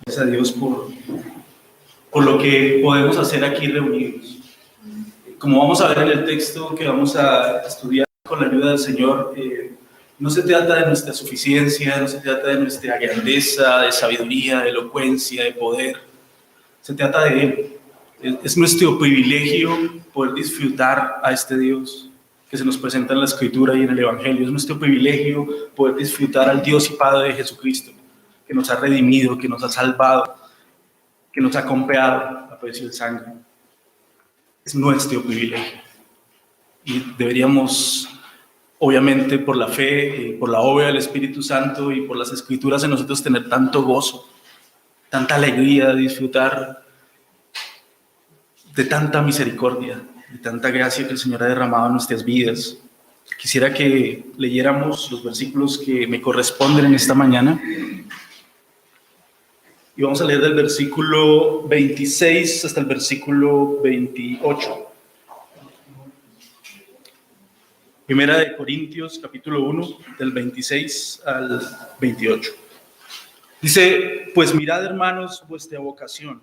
Gracias a Dios por lo que podemos hacer aquí reunidos. Como vamos a ver en el texto que vamos a estudiar con la ayuda del Señor, no se trata de nuestra suficiencia, no se trata de nuestra grandeza, de sabiduría, de elocuencia, de poder. Se trata de Él. Es nuestro privilegio poder disfrutar a este Dios que se nos presenta en la Escritura y en el Evangelio. Es nuestro privilegio poder disfrutar al Dios y Padre de Jesucristo, que nos ha redimido, que nos ha salvado, que nos ha comprado a precio de sangre. Es nuestro privilegio. Y deberíamos, obviamente, por la fe, por la obra del Espíritu Santo y por las Escrituras en nosotros tener tanto gozo, tanta alegría de disfrutar de tanta misericordia, de tanta gracia que el Señor ha derramado en nuestras vidas. Quisiera que leyéramos los versículos que me corresponden en esta mañana. Y vamos a leer del versículo 26 hasta el versículo 28. Primera de Corintios, capítulo 1, del 26 al 28. Dice, pues mirad, hermanos, vuestra vocación.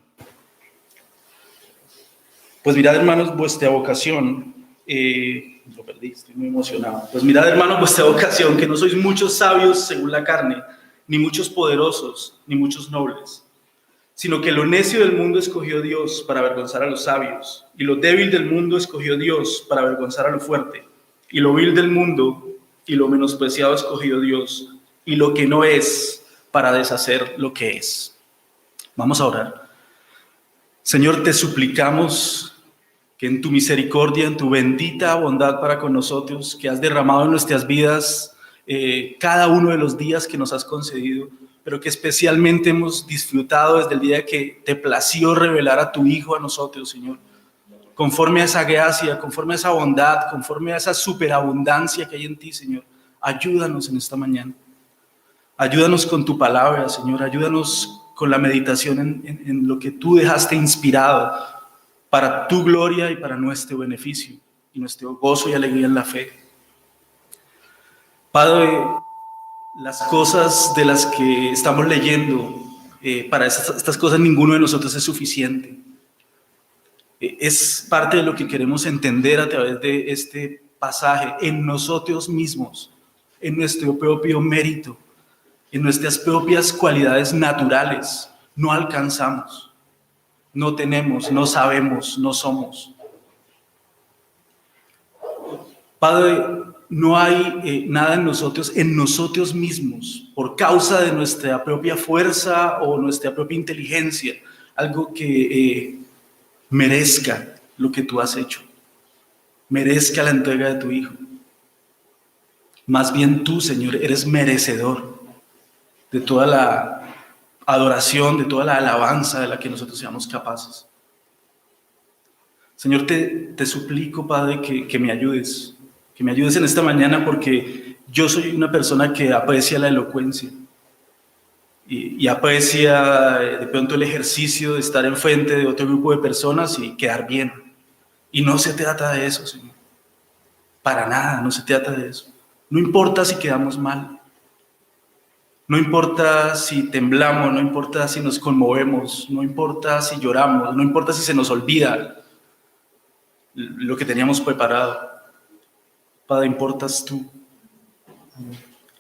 Lo perdí, estoy muy emocionado. Pues mirad, hermanos, vuestra vocación, que no sois muchos sabios según la carne, ni muchos poderosos, ni muchos nobles, sino que lo necio del mundo escogió Dios para avergonzar a los sabios, y lo débil del mundo escogió Dios para avergonzar a lo fuerte, y lo vil del mundo y lo menospreciado escogió Dios, y lo que no es para deshacer lo que es. Vamos a orar. Señor, te suplicamos que en tu misericordia, en tu bendita bondad para con nosotros, que has derramado en nuestras vidas cada uno de los días que nos has concedido, pero que especialmente hemos disfrutado desde el día que te plació revelar a tu Hijo a nosotros, Señor. Conforme a esa gracia, conforme a esa bondad, conforme a esa superabundancia que hay en ti, Señor, ayúdanos en esta mañana. Ayúdanos con tu palabra, Señor. Ayúdanos con la meditación en lo que tú dejaste inspirado para tu gloria y para nuestro beneficio y nuestro gozo y alegría en la fe. Padre, las cosas de las que estamos leyendo, para estas cosas ninguno de nosotros es suficiente. Es parte de lo que queremos entender a través de este pasaje, en nosotros mismos, en nuestro propio mérito, en nuestras propias cualidades naturales. No alcanzamos, no tenemos, no sabemos, no somos. Padre, no hay nada en nosotros mismos, por causa de nuestra propia fuerza o nuestra propia inteligencia, algo que merezca lo que tú has hecho, merezca la entrega de tu Hijo. Más bien tú, Señor, eres merecedor de toda la adoración, de toda la alabanza de la que nosotros seamos capaces. Señor, te suplico, Padre, que me ayudes en esta mañana, porque yo soy una persona que aprecia la elocuencia y aprecia de pronto el ejercicio de estar enfrente de otro grupo de personas y quedar bien. Y no se trata de eso, Señor. Para nada, no se trata de eso. No importa si quedamos mal. No importa si temblamos, no importa si nos conmovemos, no importa si lloramos, no importa si se nos olvida lo que teníamos preparado. Padre, importas tú.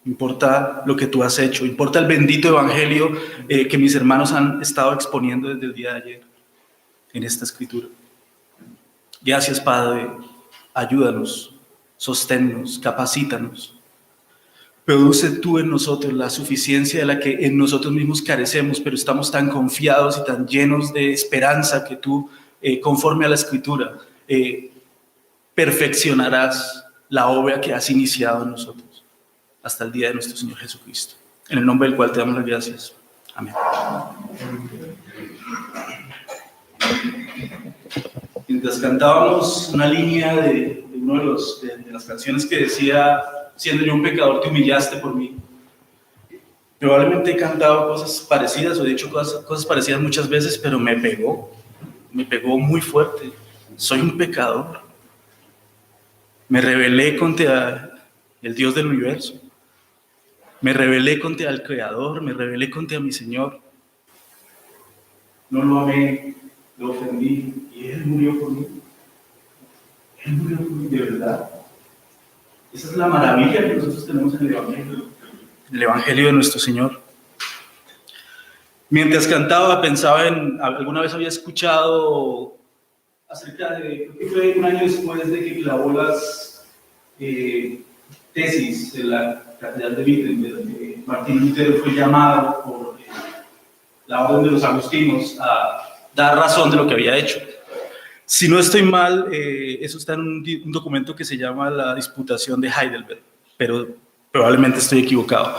Importa lo que tú has hecho, importa el bendito evangelio que mis hermanos han estado exponiendo desde el día de ayer en esta escritura. Gracias, Padre, ayúdanos, sosténnos, capacítanos. Produce tú en nosotros la suficiencia de la que en nosotros mismos carecemos, pero estamos tan confiados y tan llenos de esperanza que tú, conforme a la escritura, perfeccionarás la obra que has iniciado en nosotros hasta el día de nuestro Señor Jesucristo, en el nombre del cual te damos las gracias. Amén. Mientras cantábamos una línea de una de las canciones que decía, siendo yo un pecador, te humillaste por mí. Probablemente he cantado cosas parecidas o he dicho cosas parecidas muchas veces, pero me pegó muy fuerte. Soy un pecador. Me rebelé contra el Dios del universo. Me rebelé contra el Creador, me rebelé contra mi Señor. no lo amé, lo ofendí, y Él murió por mí. Él murió por mí, de verdad. Esa es la maravilla que nosotros tenemos en el Evangelio de nuestro Señor. Mientras cantaba, pensaba alguna vez había escuchado acerca de, creo que fue un año después de que clavó las tesis de la Catedral de Wittenberg, Martín Lutero fue llamado por la Orden de los Agustinos a dar razón de lo que había hecho. Si no estoy mal, eso está en un documento que se llama la Disputación de Heidelberg, pero probablemente estoy equivocado.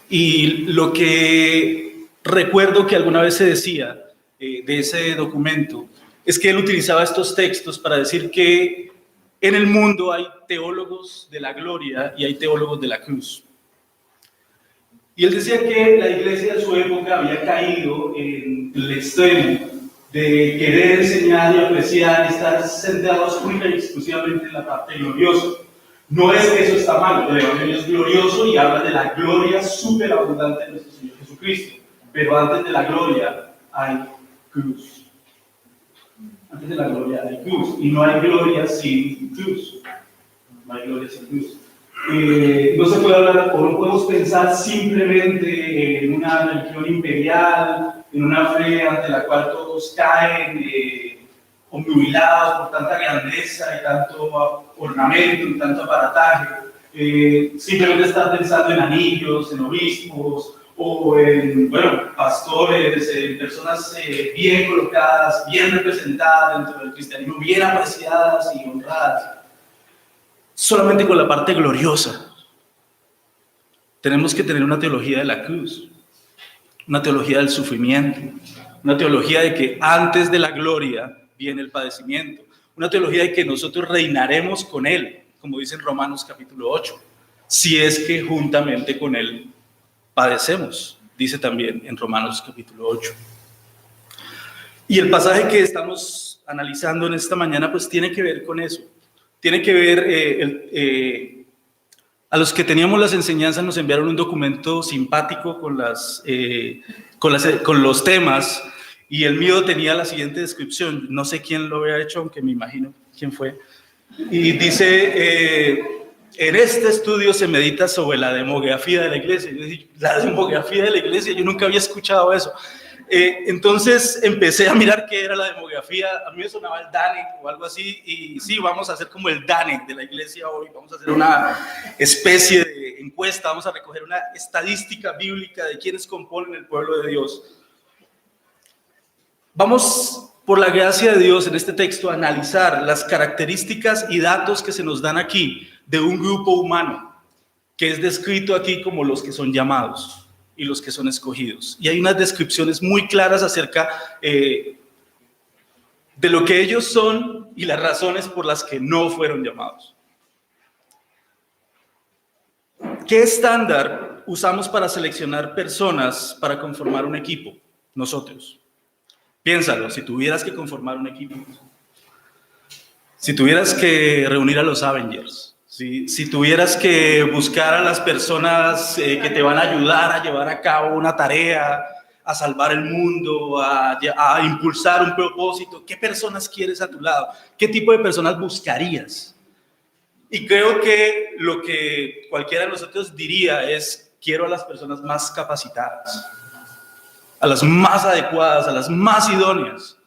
Y lo que recuerdo que alguna vez se decía de ese documento es que él utilizaba estos textos para decir que en el mundo hay teólogos de la gloria y hay teólogos de la cruz. Y él decía que la iglesia de su época había caído en el extremo de querer enseñar y apreciar y estar centrados única y exclusivamente en la parte gloriosa. No es que eso está mal, el Evangelio es glorioso y habla de la gloria superabundante de nuestro Señor Jesucristo, pero antes de la gloria hay cruz. Antes de la gloria hay cruz, y no hay gloria sin cruz. No hay gloria sin cruz. No se puede hablar, o no podemos pensar simplemente en una religión imperial, en una fe ante la cual todos caen obnubilados por tanta grandeza y tanto ornamento y tanto aparataje. Simplemente estar pensando en anillos, en obispos, o en, bueno, pastores, en personas bien colocadas, bien representadas dentro del cristianismo, bien apreciadas y honradas. Solamente con la parte gloriosa. Tenemos que tener una teología de la cruz, una teología del sufrimiento, una teología de que antes de la gloria viene el padecimiento, una teología de que nosotros reinaremos con Él, como dice en Romanos capítulo 8, si es que juntamente con Él padecemos, dice también en Romanos capítulo 8. Y el pasaje que estamos analizando en esta mañana pues tiene que ver con eso. Tiene que ver, a los que teníamos las enseñanzas nos enviaron un documento simpático con los temas, y el mío tenía la siguiente descripción, no sé quién lo había hecho, aunque me imagino quién fue, y dice, en este estudio se medita sobre la demografía de la iglesia. Yo dije, la demografía de la iglesia, yo nunca había escuchado eso. Entonces empecé a mirar qué era la demografía. A mí me sonaba el DANE o algo así, y sí, vamos a hacer como el DANE de la iglesia hoy, vamos a hacer una especie de encuesta, vamos a recoger una estadística bíblica de quienes componen el pueblo de Dios. Vamos, por la gracia de Dios, en este texto a analizar las características y datos que se nos dan aquí de un grupo humano que es descrito aquí como los que son llamados y los que son escogidos. Y hay unas descripciones muy claras acerca de lo que ellos son y las razones por las que no fueron llamados. ¿Qué estándar usamos para seleccionar personas para conformar un equipo? Nosotros. Piénsalo, si tuvieras que conformar un equipo, si tuvieras que reunir a los Avengers, si tuvieras que buscar a las personas que te van a ayudar a llevar a cabo una tarea, a salvar el mundo, a impulsar un propósito, ¿qué personas quieres a tu lado? ¿Qué tipo de personas buscarías? Y creo que lo que cualquiera de nosotros diría es, quiero a las personas más capacitadas, a las más adecuadas, a las más idóneas.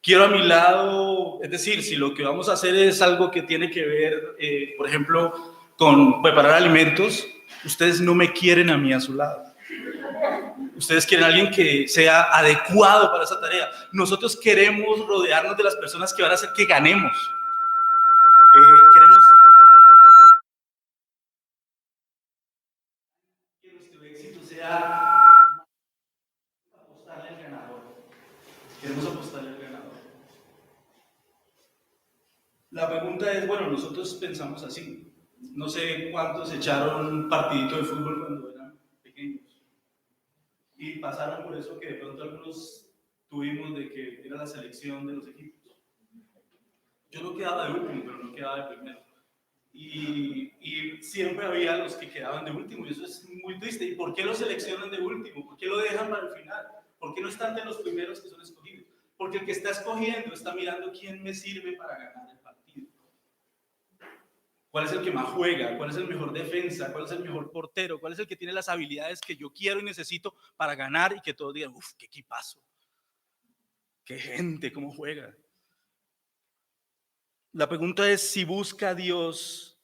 Quiero a mi lado, es decir, si lo que vamos a hacer es algo que tiene que ver, por ejemplo, con preparar alimentos, ustedes no me quieren a mí a su lado. Ustedes quieren a alguien que sea adecuado para esa tarea. Nosotros queremos rodearnos de las personas que van a hacer que ganemos. Queremos que nuestro éxito sea apostarle al ganador. Queremos apostarle al ganador. La pregunta es, bueno, nosotros pensamos así. No sé cuántos echaron un partidito de fútbol cuando eran pequeños. Y pasaron por eso que de pronto algunos tuvimos de que era la selección de los equipos. Yo no quedaba de último, pero no quedaba de primero. Y siempre había los que quedaban de último, y eso es muy triste. ¿Y por qué lo seleccionan de último? ¿Por qué lo dejan para el final? ¿Por qué no están de los primeros que son escogidos? Porque el que está escogiendo está mirando quién me sirve para ganar el partido. ¿Cuál es el que más juega? ¿Cuál es el mejor defensa? ¿Cuál es el mejor portero? ¿Cuál es el que tiene las habilidades que yo quiero y necesito para ganar y que todos digan, uff, qué equipazo, qué gente, cómo juega? La pregunta es si busca a Dios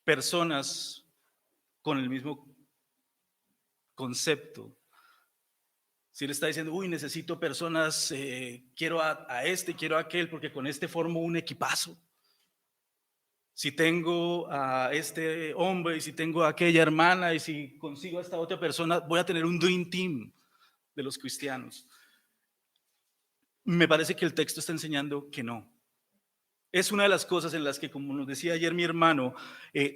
personas con el mismo concepto. Si él está diciendo, uy, necesito personas, quiero a este, quiero a aquel, porque con este formo un equipazo. Si tengo a este hombre y si tengo a aquella hermana y si consigo a esta otra persona, voy a tener un dream team de los cristianos. Me parece que el texto está enseñando que no. Es una de las cosas en las que, como nos decía ayer mi hermano,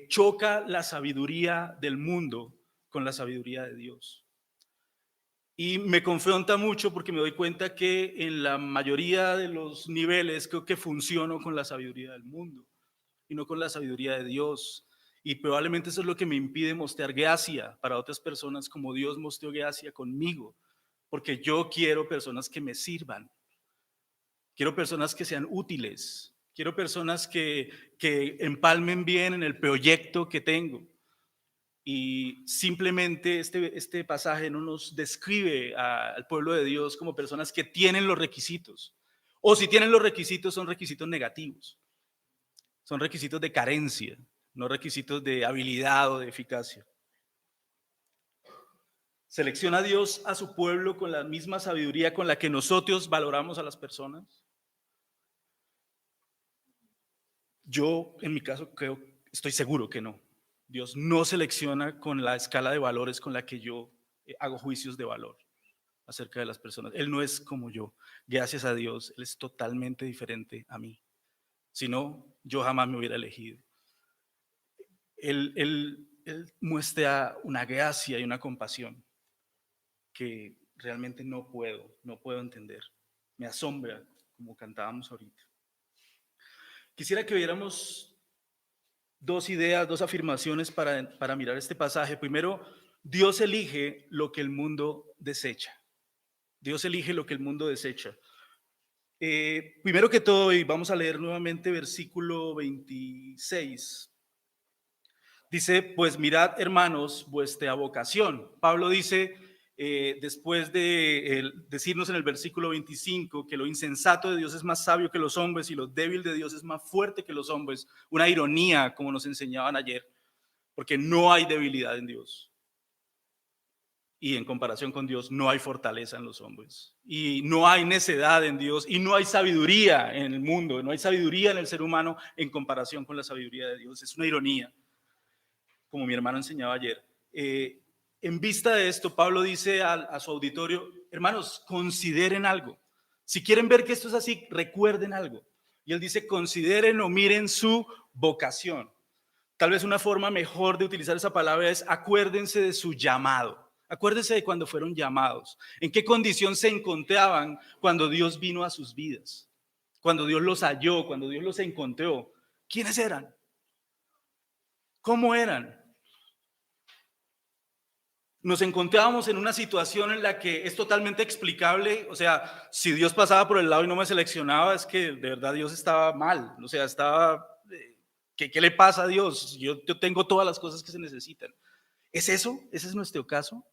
choca la sabiduría del mundo con la sabiduría de Dios. Y me confronta mucho porque me doy cuenta que en la mayoría de los niveles creo que funciono con la sabiduría del mundo y no con la sabiduría de Dios. Y probablemente eso es lo que me impide mostrar gracia para otras personas como Dios mostró gracia conmigo, porque yo quiero personas que me sirvan, quiero personas que sean útiles, quiero personas que empalmen bien en el proyecto que tengo. Y simplemente este pasaje no nos describe al pueblo de Dios como personas que tienen los requisitos. O si tienen los requisitos, son requisitos negativos. Son requisitos de carencia, no requisitos de habilidad o de eficacia. ¿Selecciona Dios a su pueblo con la misma sabiduría con la que nosotros valoramos a las personas? Yo, en mi caso, estoy seguro que no. Dios no selecciona con la escala de valores con la que yo hago juicios de valor acerca de las personas. Él no es como yo. Gracias a Dios, Él es totalmente diferente a mí. Si no, yo jamás me hubiera elegido. Él muestra una gracia y una compasión que realmente no puedo entender. Me asombra, como cantábamos ahorita. Quisiera que viéramos dos ideas, dos afirmaciones para mirar este pasaje. Primero, Dios elige lo que el mundo desecha. Dios elige lo que el mundo desecha. Primero que todo, y vamos a leer nuevamente versículo 26. Dice, pues mirad, hermanos, vuestra vocación. Pablo dice, después de decirnos en el versículo 25 que lo insensato de Dios es más sabio que los hombres y lo débil de Dios es más fuerte que los hombres, una ironía como nos enseñaban ayer, porque no hay debilidad en Dios. Y en comparación con Dios no hay fortaleza en los hombres. Y no hay necedad en Dios y no hay sabiduría en el mundo, no hay sabiduría en el ser humano en comparación con la sabiduría de Dios. Es una ironía, como mi hermano enseñaba ayer. En vista de esto, Pablo dice a su auditorio, hermanos, consideren algo. Si quieren ver que esto es así, recuerden algo. Y él dice, consideren o miren su vocación. Tal vez una forma mejor de utilizar esa palabra es acuérdense de su llamado. Acuérdense de cuando fueron llamados. ¿En qué condición se encontraban cuando Dios vino a sus vidas? Cuando Dios los halló, cuando Dios los encontró. ¿Quiénes eran? ¿Cómo eran? Nos encontrábamos en una situación en la que es totalmente explicable. O sea, si Dios pasaba por el lado y no me seleccionaba, es que de verdad Dios estaba mal. O sea, estaba... ¿Qué le pasa a Dios? Yo tengo todas las cosas que se necesitan. ¿Es eso? ¿Ese es nuestro caso?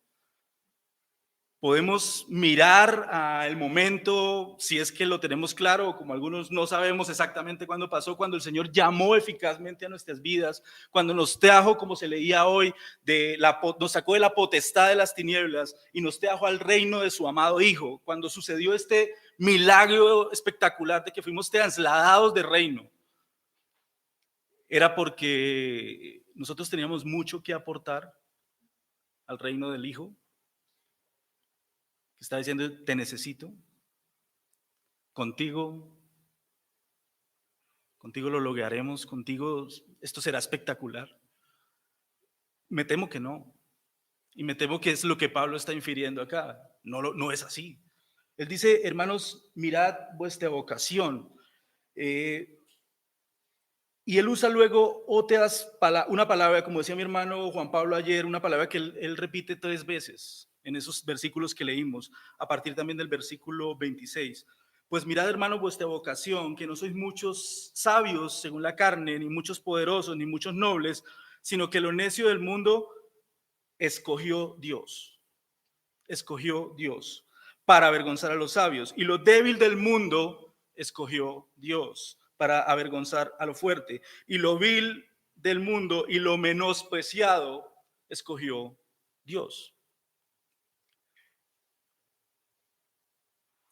Podemos mirar al momento, si es que lo tenemos claro, o como algunos no sabemos exactamente cuándo pasó, cuando el Señor llamó eficazmente a nuestras vidas, cuando nos trajo, como se leía hoy, nos sacó de la potestad de las tinieblas y nos trajo al reino de su amado Hijo, cuando sucedió este milagro espectacular de que fuimos trasladados de reino. Era porque nosotros teníamos mucho que aportar al reino del Hijo, que está diciendo, te necesito, contigo lo lograremos, contigo esto será espectacular. Me temo que no, y me temo que es lo que Pablo está infiriendo acá, no es así. Él dice, hermanos, mirad vuestra vocación. Y él usa luego una palabra, como decía mi hermano Juan Pablo ayer, una palabra que él repite 3 veces. en esos versículos que leímos, a partir también del versículo 26. Pues mirad, hermanos, vuestra vocación, que no sois muchos sabios según la carne, ni muchos poderosos, ni muchos nobles, sino que lo necio del mundo escogió Dios para avergonzar a los sabios, y lo débil del mundo escogió Dios para avergonzar a lo fuerte, y lo vil del mundo y lo menospreciado escogió Dios.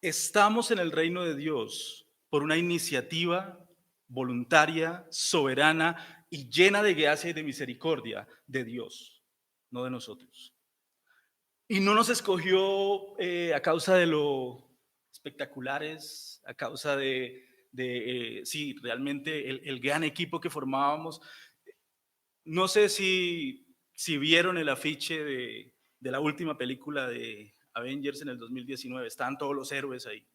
Estamos en el reino de Dios por una iniciativa voluntaria, soberana y llena de gracia y de misericordia de Dios, no de nosotros. Y no nos escogió a causa de lo espectaculares, a causa sí, realmente el gran equipo que formábamos. No sé si vieron el afiche de la última película de Avengers en el 2019. Estaban todos los héroes ahí.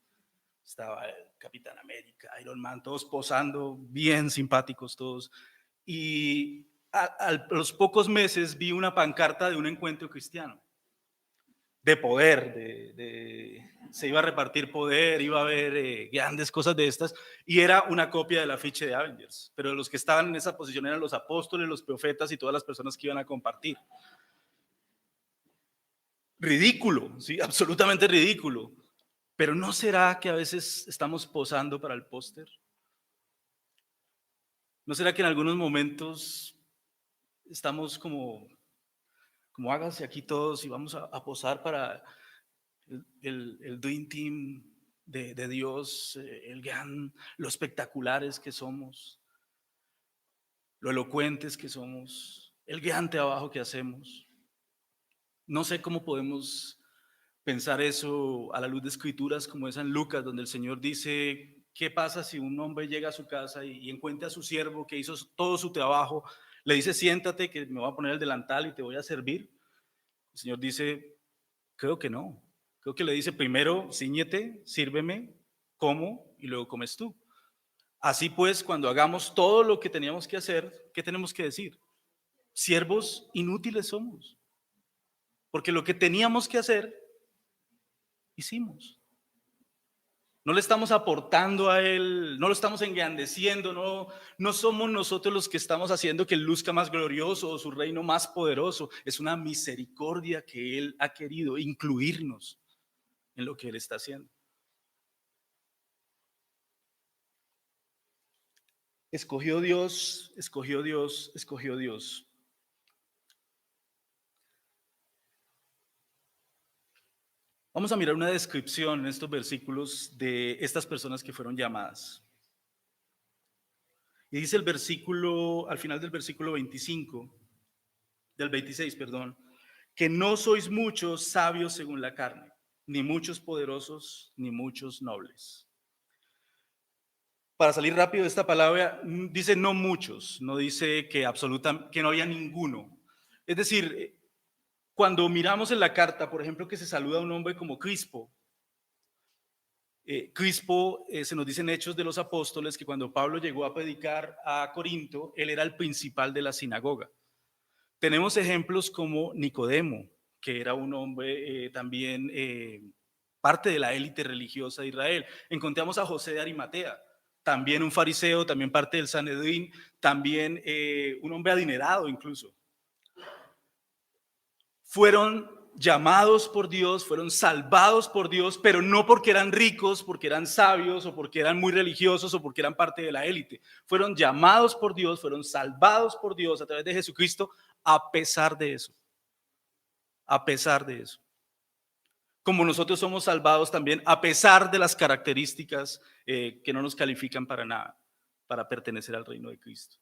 Estaba el Capitán América, Iron Man, todos posando, bien simpáticos todos. Y a los pocos meses vi una pancarta de un encuentro cristiano, de poder, se iba a repartir poder, iba a haber grandes cosas de estas, y era una copia del afiche de Avengers, pero los que estaban en esa posición eran los apóstoles, los profetas y todas las personas que iban a compartir. Ridículo, sí, absolutamente ridículo. Pero ¿no será que a veces estamos posando para el póster? ¿No será que en algunos momentos estamos como háganse aquí todos y vamos a posar para el Dream Team de Dios, lo espectaculares que somos, lo elocuentes que somos, el gran trabajo que hacemos? No sé cómo podemos pensar eso a la luz de escrituras como esa en Lucas, donde el Señor dice: ¿qué pasa si un hombre llega a su casa y encuentra a su siervo que hizo todo su trabajo? Le dice: siéntate, que me voy a poner el delantal y te voy a servir. El Señor dice: creo que no. Creo que le dice: primero cíñete, sírveme, como y luego comes tú. Así pues, cuando hagamos todo lo que teníamos que hacer, ¿qué tenemos que decir? Siervos inútiles somos, porque lo que teníamos que hacer, hicimos. No le estamos aportando a Él, no lo estamos engrandeciendo, no somos nosotros los que estamos haciendo que Él luzca más glorioso o su reino más poderoso. Es una misericordia que Él ha querido incluirnos en lo que Él está haciendo. Escogió Dios, escogió Dios, escogió Dios. Vamos a mirar una descripción en estos versículos de estas personas que fueron llamadas. Y dice el versículo, al final del versículo 25, del 26, perdón, que no sois muchos sabios según la carne, ni muchos poderosos, ni muchos nobles. Para salir rápido de esta palabra, dice no muchos, no dice que no había ninguno. Es decir, cuando miramos en la carta, por ejemplo, que se saluda a un hombre como Crispo, se nos dice en Hechos de los Apóstoles que cuando Pablo llegó a predicar a Corinto, él era el principal de la sinagoga. Tenemos ejemplos como Nicodemo, que era un hombre también parte de la élite religiosa de Israel. Encontramos a José de Arimatea, también un fariseo, también parte del Sanedrín, también un hombre adinerado incluso. Fueron llamados por Dios, fueron salvados por Dios, pero no porque eran ricos, porque eran sabios o porque eran muy religiosos o porque eran parte de la élite. Fueron llamados por Dios, fueron salvados por Dios a través de Jesucristo, a pesar de eso. A pesar de eso. Como nosotros somos salvados también a pesar de las características que no nos califican para nada, para pertenecer al reino de Cristo.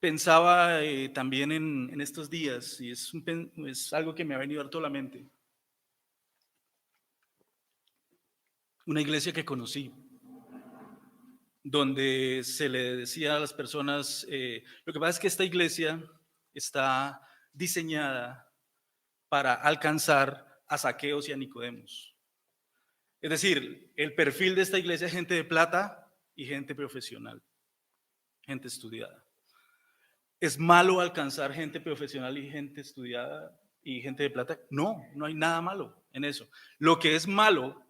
Pensaba también en estos días, y es algo que me ha venido harto a la mente. Una iglesia que conocí, donde se le decía a las personas, lo que pasa es que esta iglesia está diseñada para alcanzar a Zaqueos y a Nicodemos. Es decir, el perfil de esta iglesia es gente de plata y gente profesional, gente estudiada. ¿Es malo alcanzar gente profesional y gente estudiada y gente de plata? No, no hay nada malo en eso. Lo que es malo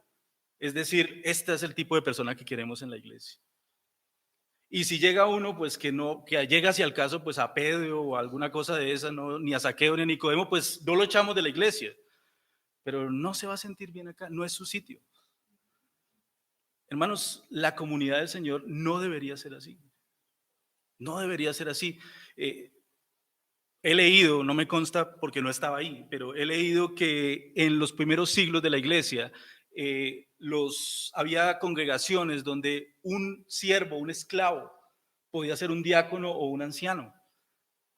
es decir, este es el tipo de persona que queremos en la iglesia. Y si llega uno, pues que no, que llega hacia el caso, pues a Pedro o alguna cosa de esa, no, ni a Zaqueo ni a Nicodemo, pues no lo echamos de la iglesia. Pero no se va a sentir bien acá, no es su sitio. Hermanos, la comunidad del Señor no debería ser así. No debería ser así. Eh, He leído, no me consta porque no estaba ahí, pero he leído que en los primeros siglos de la iglesia había congregaciones donde un siervo, un esclavo, podía ser un diácono o un anciano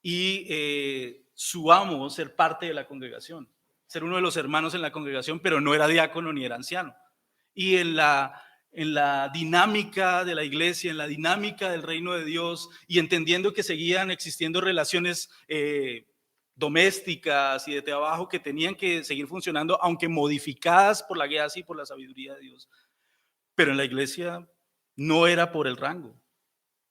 y su amo ser parte de la congregación, ser uno de los hermanos en la congregación, pero no era diácono ni era anciano. Y en la dinámica de la iglesia, en la dinámica del reino de Dios, y entendiendo que seguían existiendo relaciones domésticas y de trabajo que tenían que seguir funcionando, aunque modificadas por la gracia y por la sabiduría de Dios. Pero en la iglesia no era por el rango,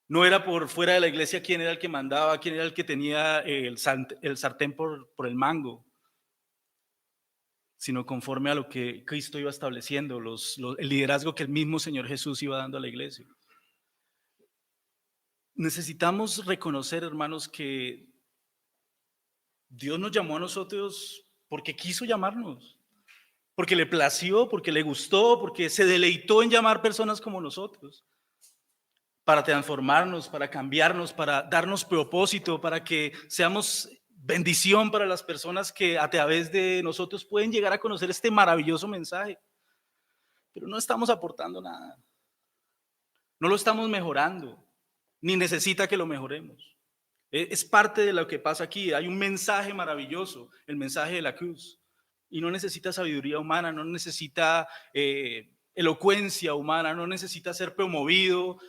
no era por fuera de la iglesia quién era el que mandaba, quién era el que tenía el sartén por el mango, sino conforme a lo que Cristo iba estableciendo, el liderazgo que el mismo Señor Jesús iba dando a la iglesia. Necesitamos reconocer, hermanos, que Dios nos llamó a nosotros porque quiso llamarnos, porque le plació, porque le gustó, porque se deleitó en llamar personas como nosotros, para transformarnos, para cambiarnos, para darnos propósito, para que seamos bendición para las personas que a través de nosotros pueden llegar a conocer este maravilloso mensaje. Pero no estamos aportando nada, no lo estamos mejorando, ni necesita que lo mejoremos. Es parte de lo que pasa aquí. Hay un mensaje maravilloso, el mensaje de la cruz, y no necesita sabiduría humana, no necesita elocuencia humana, no necesita ser promovido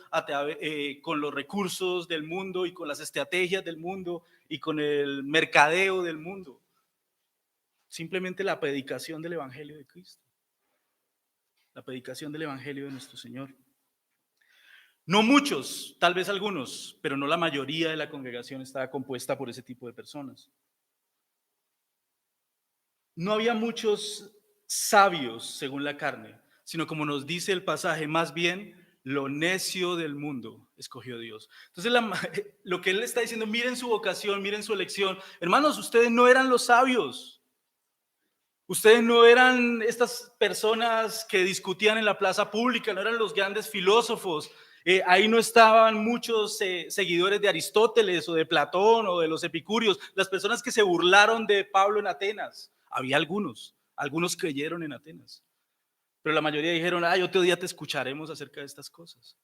con los recursos del mundo y con las estrategias del mundo y con el mercadeo del mundo. Simplemente la predicación del evangelio de Cristo, la predicación del evangelio de nuestro Señor. No muchos, tal vez algunos, pero no la mayoría de la congregación estaba compuesta por ese tipo de personas. No había muchos sabios según la carne, sino como nos dice el pasaje, más bien lo necio del mundo escogió Dios. Entonces lo que él está diciendo, miren su vocación, miren su elección. Hermanos, ustedes no eran los sabios. Ustedes no eran estas personas que discutían en la plaza pública, no eran los grandes filósofos. Ahí no estaban muchos seguidores de Aristóteles o de Platón o de los epicúreos, las personas que se burlaron de Pablo en Atenas. Había algunos creyeron en Atenas, pero la mayoría dijeron, otro día te escucharemos acerca de estas cosas.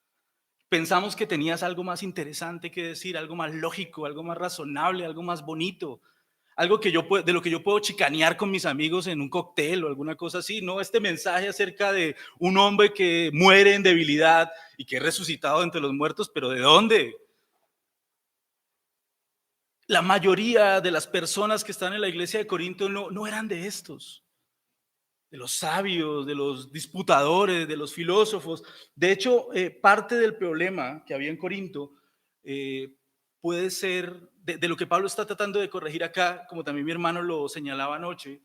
Pensamos que tenías algo más interesante que decir, algo más lógico, algo más razonable, algo más bonito. Algo de lo que yo puedo chicanear con mis amigos en un cóctel o alguna cosa así. No, este mensaje acerca de un hombre que muere en debilidad y que es resucitado entre los muertos, pero ¿de dónde? La mayoría de las personas que están en la iglesia de Corinto no eran de estos, de los sabios, de los disputadores, de los filósofos. De hecho, parte del problema que había en Corinto puede ser de lo que Pablo está tratando de corregir acá, como también mi hermano lo señalaba anoche,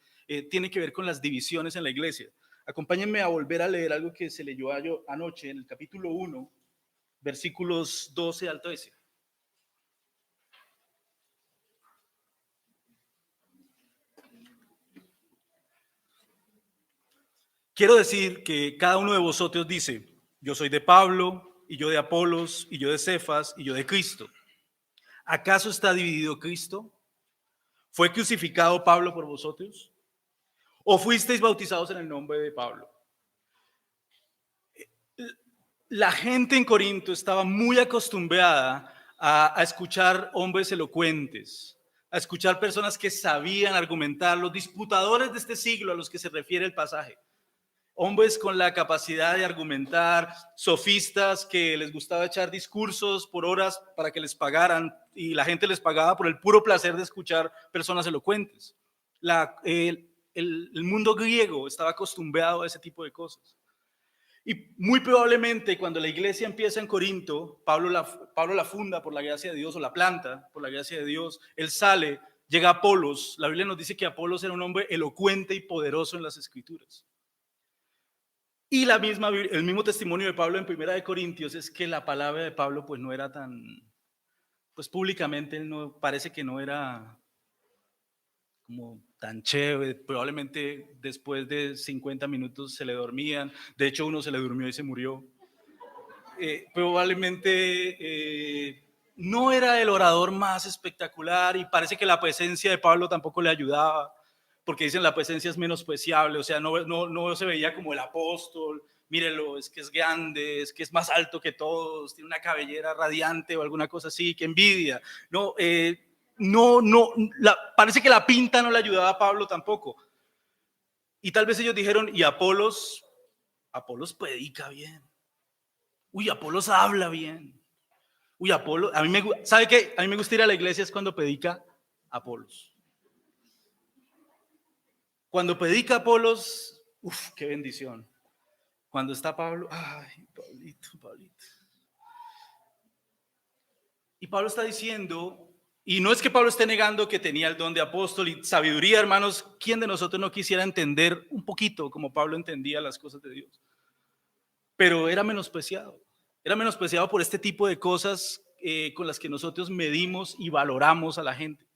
tiene que ver con las divisiones en la iglesia. Acompáñenme a volver a leer algo que se leyó anoche en el capítulo 1, versículos 12 al 13. Quiero decir que cada uno de vosotros dice, yo soy de Pablo, y yo de Apolos, y yo de Cefas, y yo de Cristo. ¿Acaso está dividido Cristo? ¿Fue crucificado Pablo por vosotros? ¿O fuisteis bautizados en el nombre de Pablo? La gente en Corinto estaba muy acostumbrada a escuchar hombres elocuentes, a escuchar personas que sabían argumentar, los disputadores de este siglo a los que se refiere el pasaje. Hombres con la capacidad de argumentar, sofistas que les gustaba echar discursos por horas para que les pagaran y la gente les pagaba por el puro placer de escuchar personas elocuentes. El mundo griego estaba acostumbrado a ese tipo de cosas. Y muy probablemente cuando la iglesia empieza en Corinto, Pablo la funda por la gracia de Dios, o la planta por la gracia de Dios, él sale, llega Apolos. La Biblia nos dice que Apolos era un hombre elocuente y poderoso en las escrituras. Y el mismo testimonio de Pablo en Primera de Corintios es que la palabra de Pablo pues no era tan, pues públicamente no, parece que no era como tan chévere. Probablemente después de 50 minutos se le dormían. De hecho, uno se le durmió y se murió. Probablemente no era el orador más espectacular, y parece que la presencia de Pablo tampoco le ayudaba, porque dicen la presencia es menospreciable, o sea, no se veía como el apóstol. Mírelo, es que es grande, es que es más alto que todos, tiene una cabellera radiante o alguna cosa así, que envidia. Parece que la pinta no le ayudaba a Pablo tampoco. Y tal vez ellos dijeron, y Apolos predica bien. Uy, Apolos habla bien. Uy, Apolos, ¿sabe qué? A mí me gusta ir a la iglesia es cuando predica Apolos. Cuando predica Apolos, uf, qué bendición. Cuando está Pablo, ay, Pablito. Y Pablo está diciendo, y no es que Pablo esté negando que tenía el don de apóstol y sabiduría, hermanos. ¿Quién de nosotros no quisiera entender un poquito como Pablo entendía las cosas de Dios? Pero era menospreciado. Era menospreciado por este tipo de cosas con las que nosotros medimos y valoramos a la gente.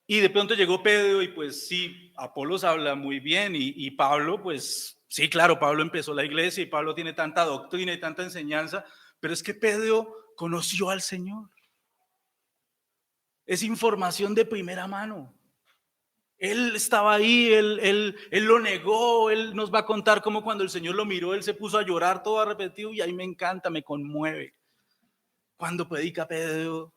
Y de pronto llegó Pedro y pues sí, Apolos habla muy bien y Pablo, pues sí, claro, Pablo empezó la iglesia y Pablo tiene tanta doctrina y tanta enseñanza, pero es que Pedro conoció al Señor. Es información de primera mano. Él estaba ahí, él lo negó. Él nos va a contar cómo cuando el Señor lo miró, él se puso a llorar todo arrepentido, y ahí me encanta, me conmueve cuando predica Pedro.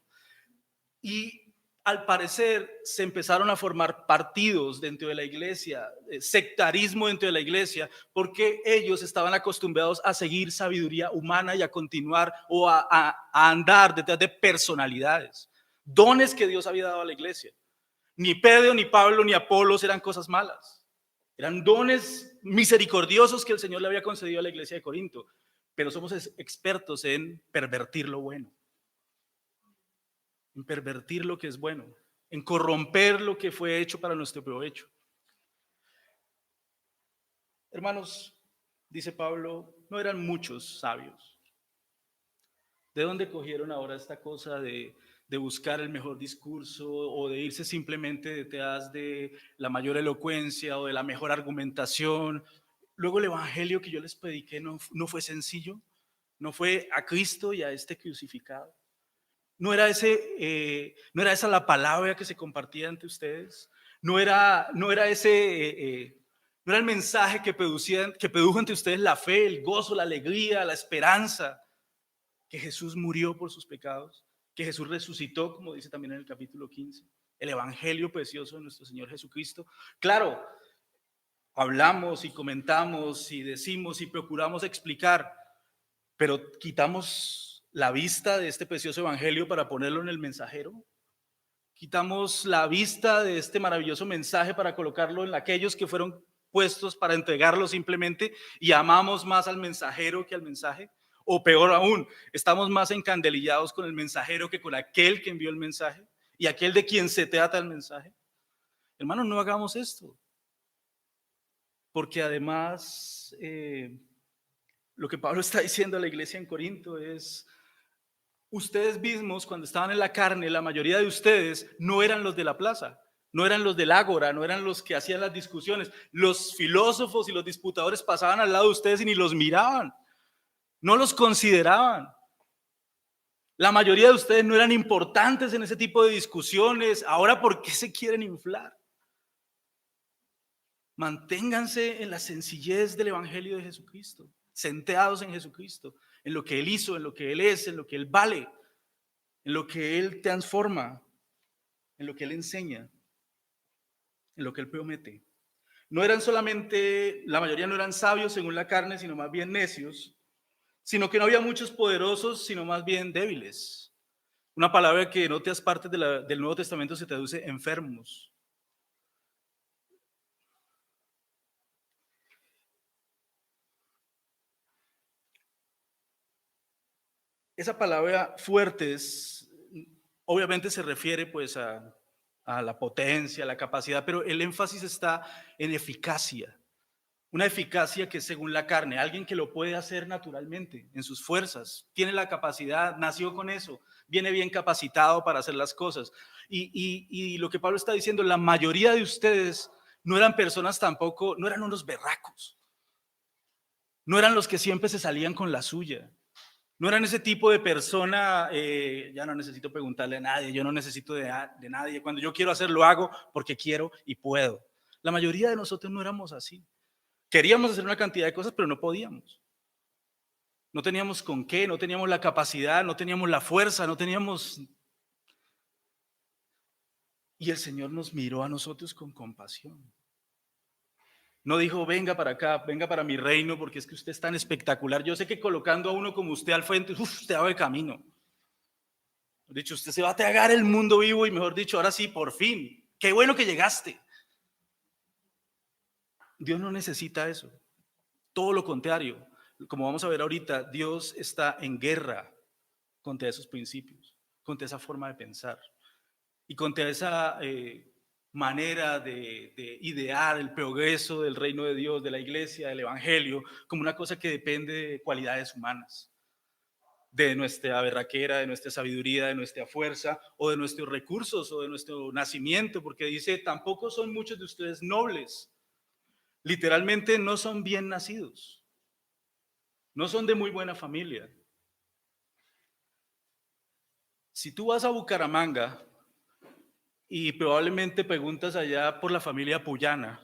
Y al parecer se empezaron a formar partidos dentro de la iglesia, sectarismo dentro de la iglesia, porque ellos estaban acostumbrados a seguir sabiduría humana y a continuar o a andar detrás de personalidades, dones que Dios había dado a la iglesia. Ni Pedro, ni Pablo, ni Apolos eran cosas malas. Eran dones misericordiosos que el Señor le había concedido a la iglesia de Corinto. Pero somos expertos en pervertir lo bueno, en pervertir lo que es bueno, en corromper lo que fue hecho para nuestro provecho. Hermanos, dice Pablo, no eran muchos sabios. ¿De dónde cogieron ahora esta cosa de buscar el mejor discurso o de irse simplemente detrás de la mayor elocuencia o de la mejor argumentación? Luego el evangelio que yo les prediqué no fue sencillo, no fue a Cristo y a este crucificado. No era esa la palabra que se compartía entre ustedes. No era el mensaje que produjo entre ustedes la fe, el gozo, la alegría, la esperanza. Que Jesús murió por sus pecados, que Jesús resucitó, como dice también en el capítulo 15, el evangelio precioso de nuestro Señor Jesucristo. Claro, hablamos y comentamos y decimos y procuramos explicar, pero quitamos la vista de este precioso evangelio para ponerlo en el mensajero. Quitamos la vista de este maravilloso mensaje para colocarlo en aquellos que fueron puestos para entregarlo simplemente, y amamos más al mensajero que al mensaje. O peor aún, estamos más encandelillados con el mensajero que con aquel que envió el mensaje y aquel de quien se trata el mensaje. Hermanos, no hagamos esto, porque además lo que Pablo está diciendo a la iglesia en Corinto es: ustedes mismos, cuando estaban en la carne, la mayoría de ustedes no eran los de la plaza, no eran los del ágora, no eran los que hacían las discusiones. Los filósofos y los disputadores pasaban al lado de ustedes y ni los miraban, no los consideraban. La mayoría de ustedes no eran importantes en ese tipo de discusiones. Ahora, ¿por qué se quieren inflar? Manténganse en la sencillez del evangelio de Jesucristo, centrados en Jesucristo, en lo que Él hizo, en lo que Él es, en lo que Él vale, en lo que Él transforma, en lo que Él enseña, en lo que Él promete. No eran solamente, la mayoría no eran sabios según la carne, sino más bien necios, sino que no había muchos poderosos, sino más bien débiles. Una palabra que en otras partes del Nuevo Testamento se traduce enfermos. esa palabra fuertes obviamente se refiere pues a la potencia, a la capacidad, pero el énfasis está en eficacia. Una eficacia que es según la carne, alguien que lo puede hacer naturalmente, en sus fuerzas, tiene la capacidad, nació con eso, viene bien capacitado para hacer las cosas. Y lo que Pablo está diciendo, la mayoría de ustedes no eran personas tampoco, no eran unos berracos, no eran los que siempre se salían con la suya. No eran ese tipo de persona, ya no necesito preguntarle a nadie, yo no necesito de nadie. Cuando yo quiero hacer, lo hago porque quiero y puedo. La mayoría de nosotros no éramos así. Queríamos hacer una cantidad de cosas, pero no podíamos. No teníamos con qué, no teníamos la capacidad, no teníamos la fuerza, no teníamos... Y el Señor nos miró a nosotros con compasión. No dijo, venga para acá, venga para mi reino, porque es que usted es tan espectacular. Yo sé que colocando a uno como usted al frente, usted abre camino. Mejor dicho, usted se va a tragar el mundo vivo y mejor dicho, ahora sí, por fin. Qué bueno que llegaste. Dios no necesita eso. Todo lo contrario. Como vamos a ver ahorita, Dios está en guerra contra esos principios, contra esa forma de pensar y contra esa manera de idear el progreso del reino de Dios, de la iglesia, del evangelio, como una cosa que depende de cualidades humanas, de nuestra berraquera, de nuestra sabiduría, de nuestra fuerza o de nuestros recursos o de nuestro nacimiento, porque dice, tampoco son muchos de ustedes nobles. Literalmente no son bien nacidos, no son de muy buena familia. Si tú vas a Bucaramanga y probablemente preguntas allá por la familia Puyana,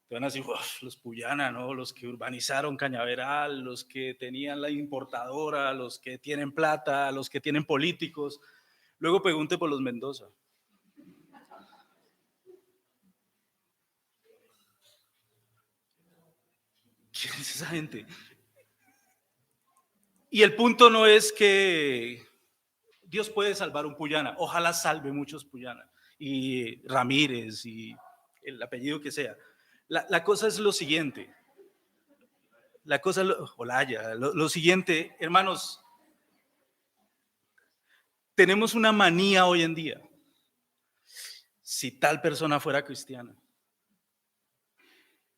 te van a decir, los Puyana, ¿no? Los que urbanizaron Cañaveral, los que tenían la importadora, los que tienen plata, los que tienen políticos. Luego pregunte por los Mendoza. ¿Quién es esa gente? Y el punto no es que Dios puede salvar un Puyana, ojalá salve muchos Puyana y Ramírez y el apellido que sea. La cosa es lo siguiente, la cosa es Olaya, lo siguiente, hermanos, tenemos una manía hoy en día. Si tal persona fuera cristiana,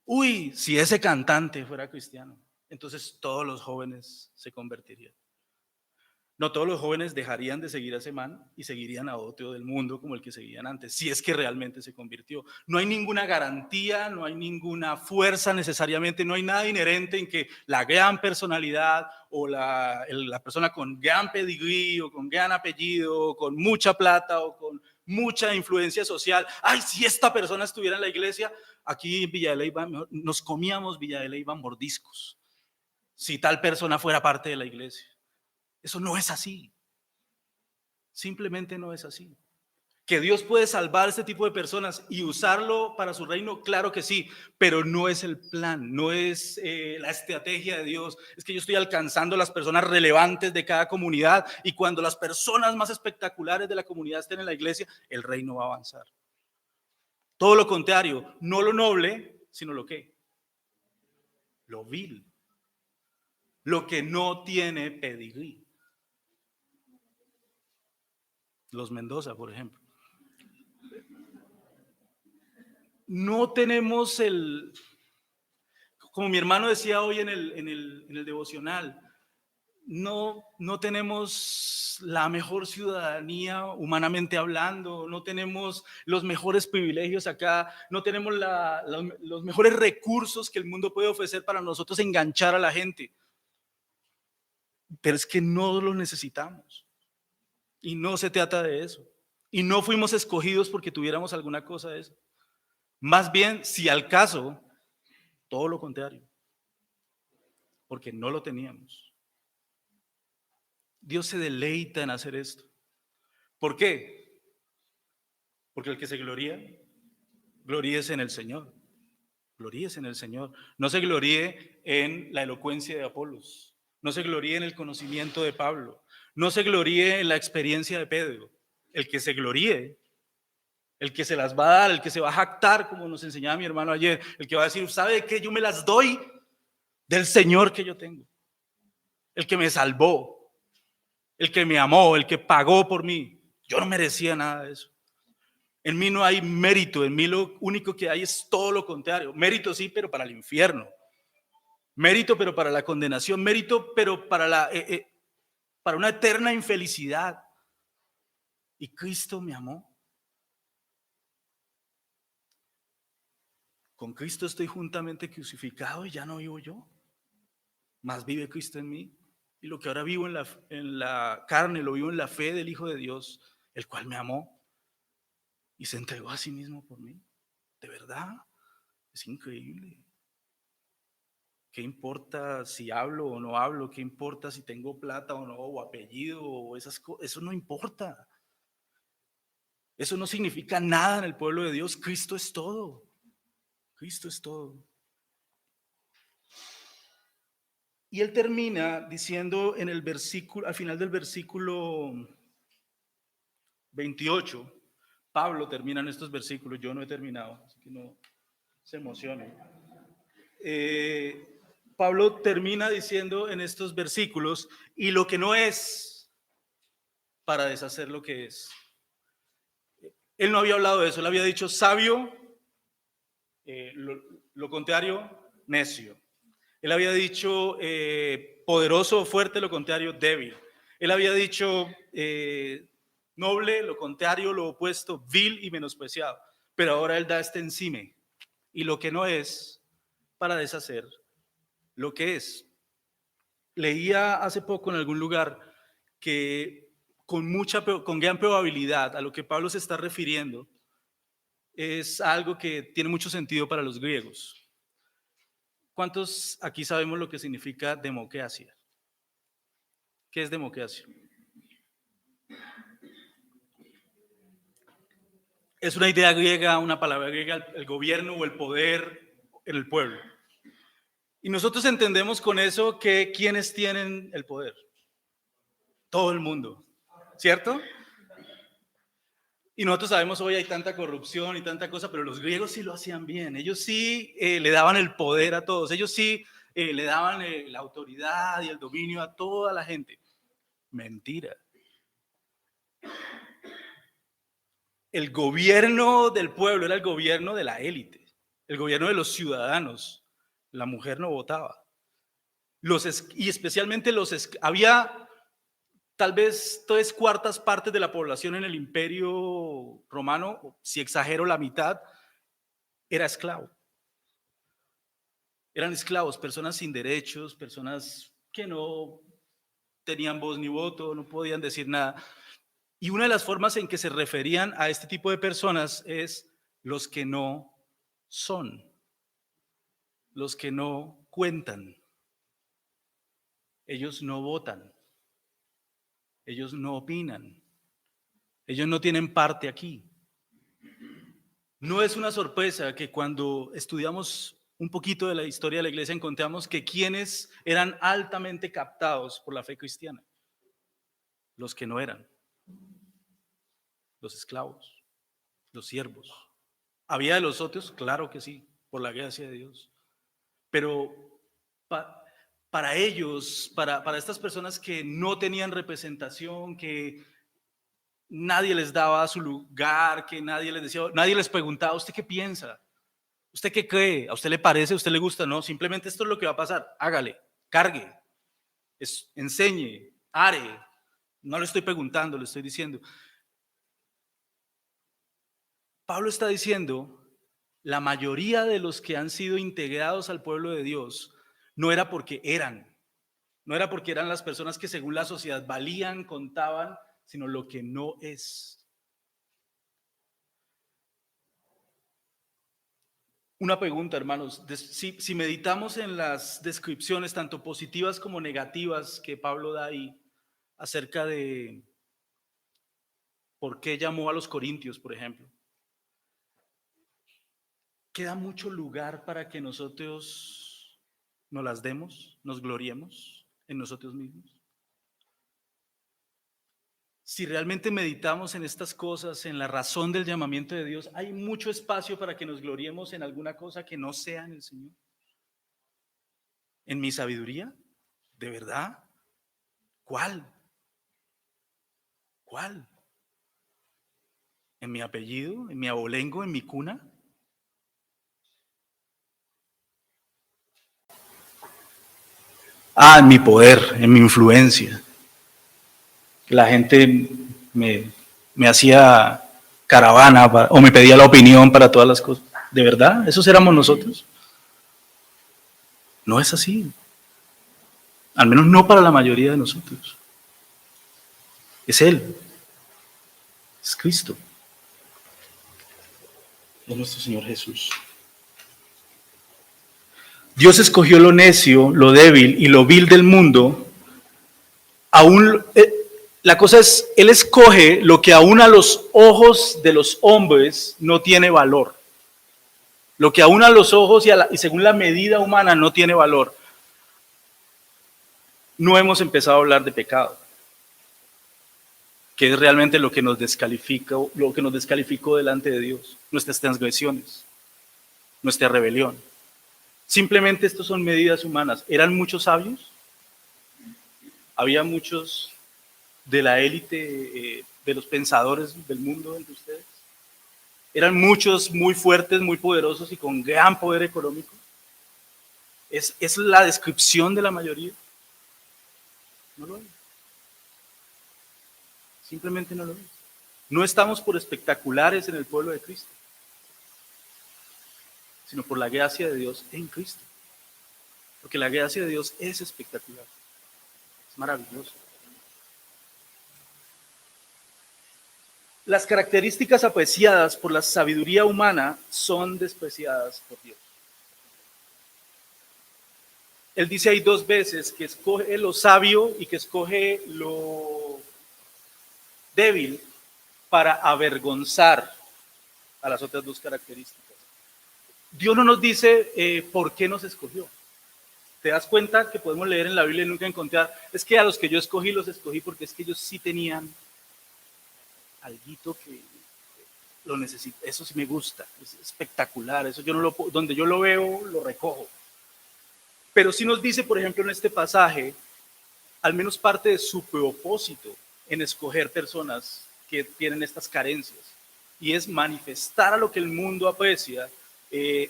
uy, si ese cantante fuera cristiano, entonces todos los jóvenes se convertirían. No todos los jóvenes dejarían de seguir a ese man y seguirían a otro del mundo como el que seguían antes, si es que realmente se convirtió. No hay ninguna garantía, no hay ninguna fuerza necesariamente, no hay nada inherente en que la gran personalidad o la persona con gran pedigrí o con gran apellido o con mucha plata o con mucha influencia social, ay, si esta persona estuviera en la iglesia, aquí en Villa de Leyva nos comíamos Villa de Leyva mordiscos, si tal persona fuera parte de la iglesia. Eso no es así. Simplemente no es así. Que Dios puede salvar a este tipo de personas y usarlo para su reino, claro que sí, pero no es el plan, no es la estrategia de Dios. Es que yo estoy alcanzando a las personas relevantes de cada comunidad y cuando las personas más espectaculares de la comunidad estén en la iglesia, el reino va a avanzar. Todo lo contrario, no lo noble, sino lo que, lo vil, lo que no tiene pedigrí. Los Mendoza, por ejemplo. No tenemos como mi hermano decía hoy en el devocional, no tenemos la mejor ciudadanía humanamente hablando, no tenemos los mejores privilegios acá, no tenemos los mejores recursos que el mundo puede ofrecer para nosotros enganchar a la gente. Pero es que no lo necesitamos. Y no se trata de eso. Y no fuimos escogidos porque tuviéramos alguna cosa de eso. Más bien, si al caso, todo lo contrario, porque no lo teníamos. Dios se deleita en hacer esto. ¿Por qué? Porque el que se gloríese en el Señor. Gloríese en el Señor. No se gloríe en la elocuencia de Apolos. No se gloríe en el conocimiento de Pablo. No se gloríe en la experiencia de Pedro. El que se gloríe, el que se las va a dar, el que se va a jactar, como nos enseñaba mi hermano ayer, el que va a decir, ¿sabe qué? Yo me las doy del Señor que yo tengo. El que me salvó. el que me amó, el que pagó por mí. Yo no merecía nada de eso. En mí no hay mérito, en mí lo único que hay es todo lo contrario. Mérito sí, pero para el infierno. Mérito, pero para la condenación. Mérito, pero para una eterna infelicidad. Y Cristo me amó. Con Cristo estoy juntamente crucificado y ya no vivo yo. Más vive Cristo en mí. Y lo que ahora vivo en la carne, lo vivo en la fe del Hijo de Dios, el cual me amó y se entregó a sí mismo por mí. De verdad, es increíble. ¿Qué importa si hablo o no hablo? ¿Qué importa si tengo plata o no? ¿O apellido? O esas cosas. Eso no importa. Eso no significa nada en el pueblo de Dios. Cristo es todo. Cristo es todo. Y él termina diciendo en el versículo, al final del versículo 28, Pablo termina en estos versículos, yo no he terminado, así que no se emocionen. Pablo termina diciendo en estos versículos, y lo que no es para deshacer lo que es. Él no había hablado de eso, él había dicho sabio, lo contrario, necio. Él había dicho poderoso o fuerte, lo contrario, débil. Él había dicho noble, lo contrario, lo opuesto, vil y menospreciado. Pero ahora él da este encime. Y lo que no es para deshacer lo que es. Leía hace poco en algún lugar que con gran probabilidad a lo que Pablo se está refiriendo es algo que tiene mucho sentido para los griegos. ¿Cuántos aquí sabemos lo que significa democracia? ¿Qué es democracia? Es una idea griega, una palabra griega, el gobierno o el poder en el pueblo. Y nosotros entendemos con eso que ¿quiénes tienen el poder? Todo el mundo, ¿cierto? Y nosotros sabemos hoy hay tanta corrupción y tanta cosa, pero los griegos sí lo hacían bien. Ellos sí le daban el poder a todos. Ellos sí le daban la autoridad y el dominio a toda la gente. Mentira. El gobierno del pueblo era el gobierno de la élite, el gobierno de los ciudadanos. La mujer no votaba. Y especialmente había tal vez 3/4 de la población en el imperio romano, si exagero la mitad, era esclavo. Eran esclavos, personas sin derechos, personas que no tenían voz ni voto, no podían decir nada. Y una de las formas en que se referían a este tipo de personas es los que no son, los que no cuentan. Ellos no votan, ellos no opinan, ellos no tienen parte aquí. No es una sorpresa que cuando estudiamos un poquito de la historia de la iglesia encontramos que quienes eran altamente captados por la fe cristiana, los que no eran, los esclavos, los siervos. ¿Había de los otros? Claro que sí, por la gracia de Dios. Pero para ellos, para estas personas que no tenían representación, que nadie les daba su lugar, que nadie les decía, nadie les preguntaba, ¿usted qué piensa? ¿Usted qué cree? ¿A usted le parece? ¿A usted le gusta? No, simplemente esto es lo que va a pasar. Hágale, cargue, enseñe, are. No le estoy preguntando, le estoy diciendo. Pablo está diciendo, la mayoría de los que han sido integrados al pueblo de Dios no era porque eran, no era porque eran las personas que según la sociedad valían, contaban, sino lo que no es. Una pregunta, hermanos, si meditamos en las descripciones tanto positivas como negativas que Pablo da ahí acerca de por qué llamó a los corintios, por ejemplo, queda mucho lugar para que nosotros nos las demos, nos gloriemos en nosotros mismos. Si realmente meditamos en estas cosas, en la razón del llamamiento de Dios, hay mucho espacio para que nos gloriemos en alguna cosa que no sea en el Señor. ¿En mi sabiduría? ¿De verdad? ¿Cuál? ¿Cuál? ¿En mi apellido? ¿En mi abolengo? ¿En mi cuna? Ah, en mi poder, en mi influencia. La gente me, me hacía caravana o me pedía la opinión para todas las cosas. ¿De verdad? ¿Esos éramos nosotros? No es así. Al menos no para la mayoría de nosotros. Es Él, es Cristo, es nuestro Señor Jesús. Dios escogió lo necio, lo débil y lo vil del mundo. Aún, la cosa es, Él escoge lo que aún a los ojos de los hombres no tiene valor. Lo que aún a los ojos y según la medida humana no tiene valor. No hemos empezado a hablar de pecado, que es realmente lo que nos descalifica, lo que nos descalificó delante de Dios, nuestras transgresiones, nuestra rebelión. Simplemente estos son medidas humanas. ¿Eran muchos sabios? ¿Había muchos de la élite, de los pensadores del mundo entre ustedes? ¿Eran muchos muy fuertes, muy poderosos y con gran poder económico? ¿Es la descripción de la mayoría? No lo es. Simplemente no lo es. No estamos por espectaculares en el pueblo de Cristo, sino por la gracia de Dios en Cristo. Porque la gracia de Dios es espectacular, es maravilloso. Las características apreciadas por la sabiduría humana son despreciadas por Dios. Él dice ahí dos veces que escoge lo sabio y que escoge lo débil para avergonzar a las otras dos características. Dios no nos dice por qué nos escogió. Te das cuenta que podemos leer en la Biblia y nunca encontrar, es que a los que yo escogí los escogí porque es que ellos sí tenían alguito que lo necesito. Eso sí me gusta, es espectacular. Eso yo no lo, donde yo lo veo, lo recojo. Pero sí nos dice, por ejemplo, en este pasaje, al menos parte de su propósito en escoger personas que tienen estas carencias. Y es manifestar a lo que el mundo aprecia,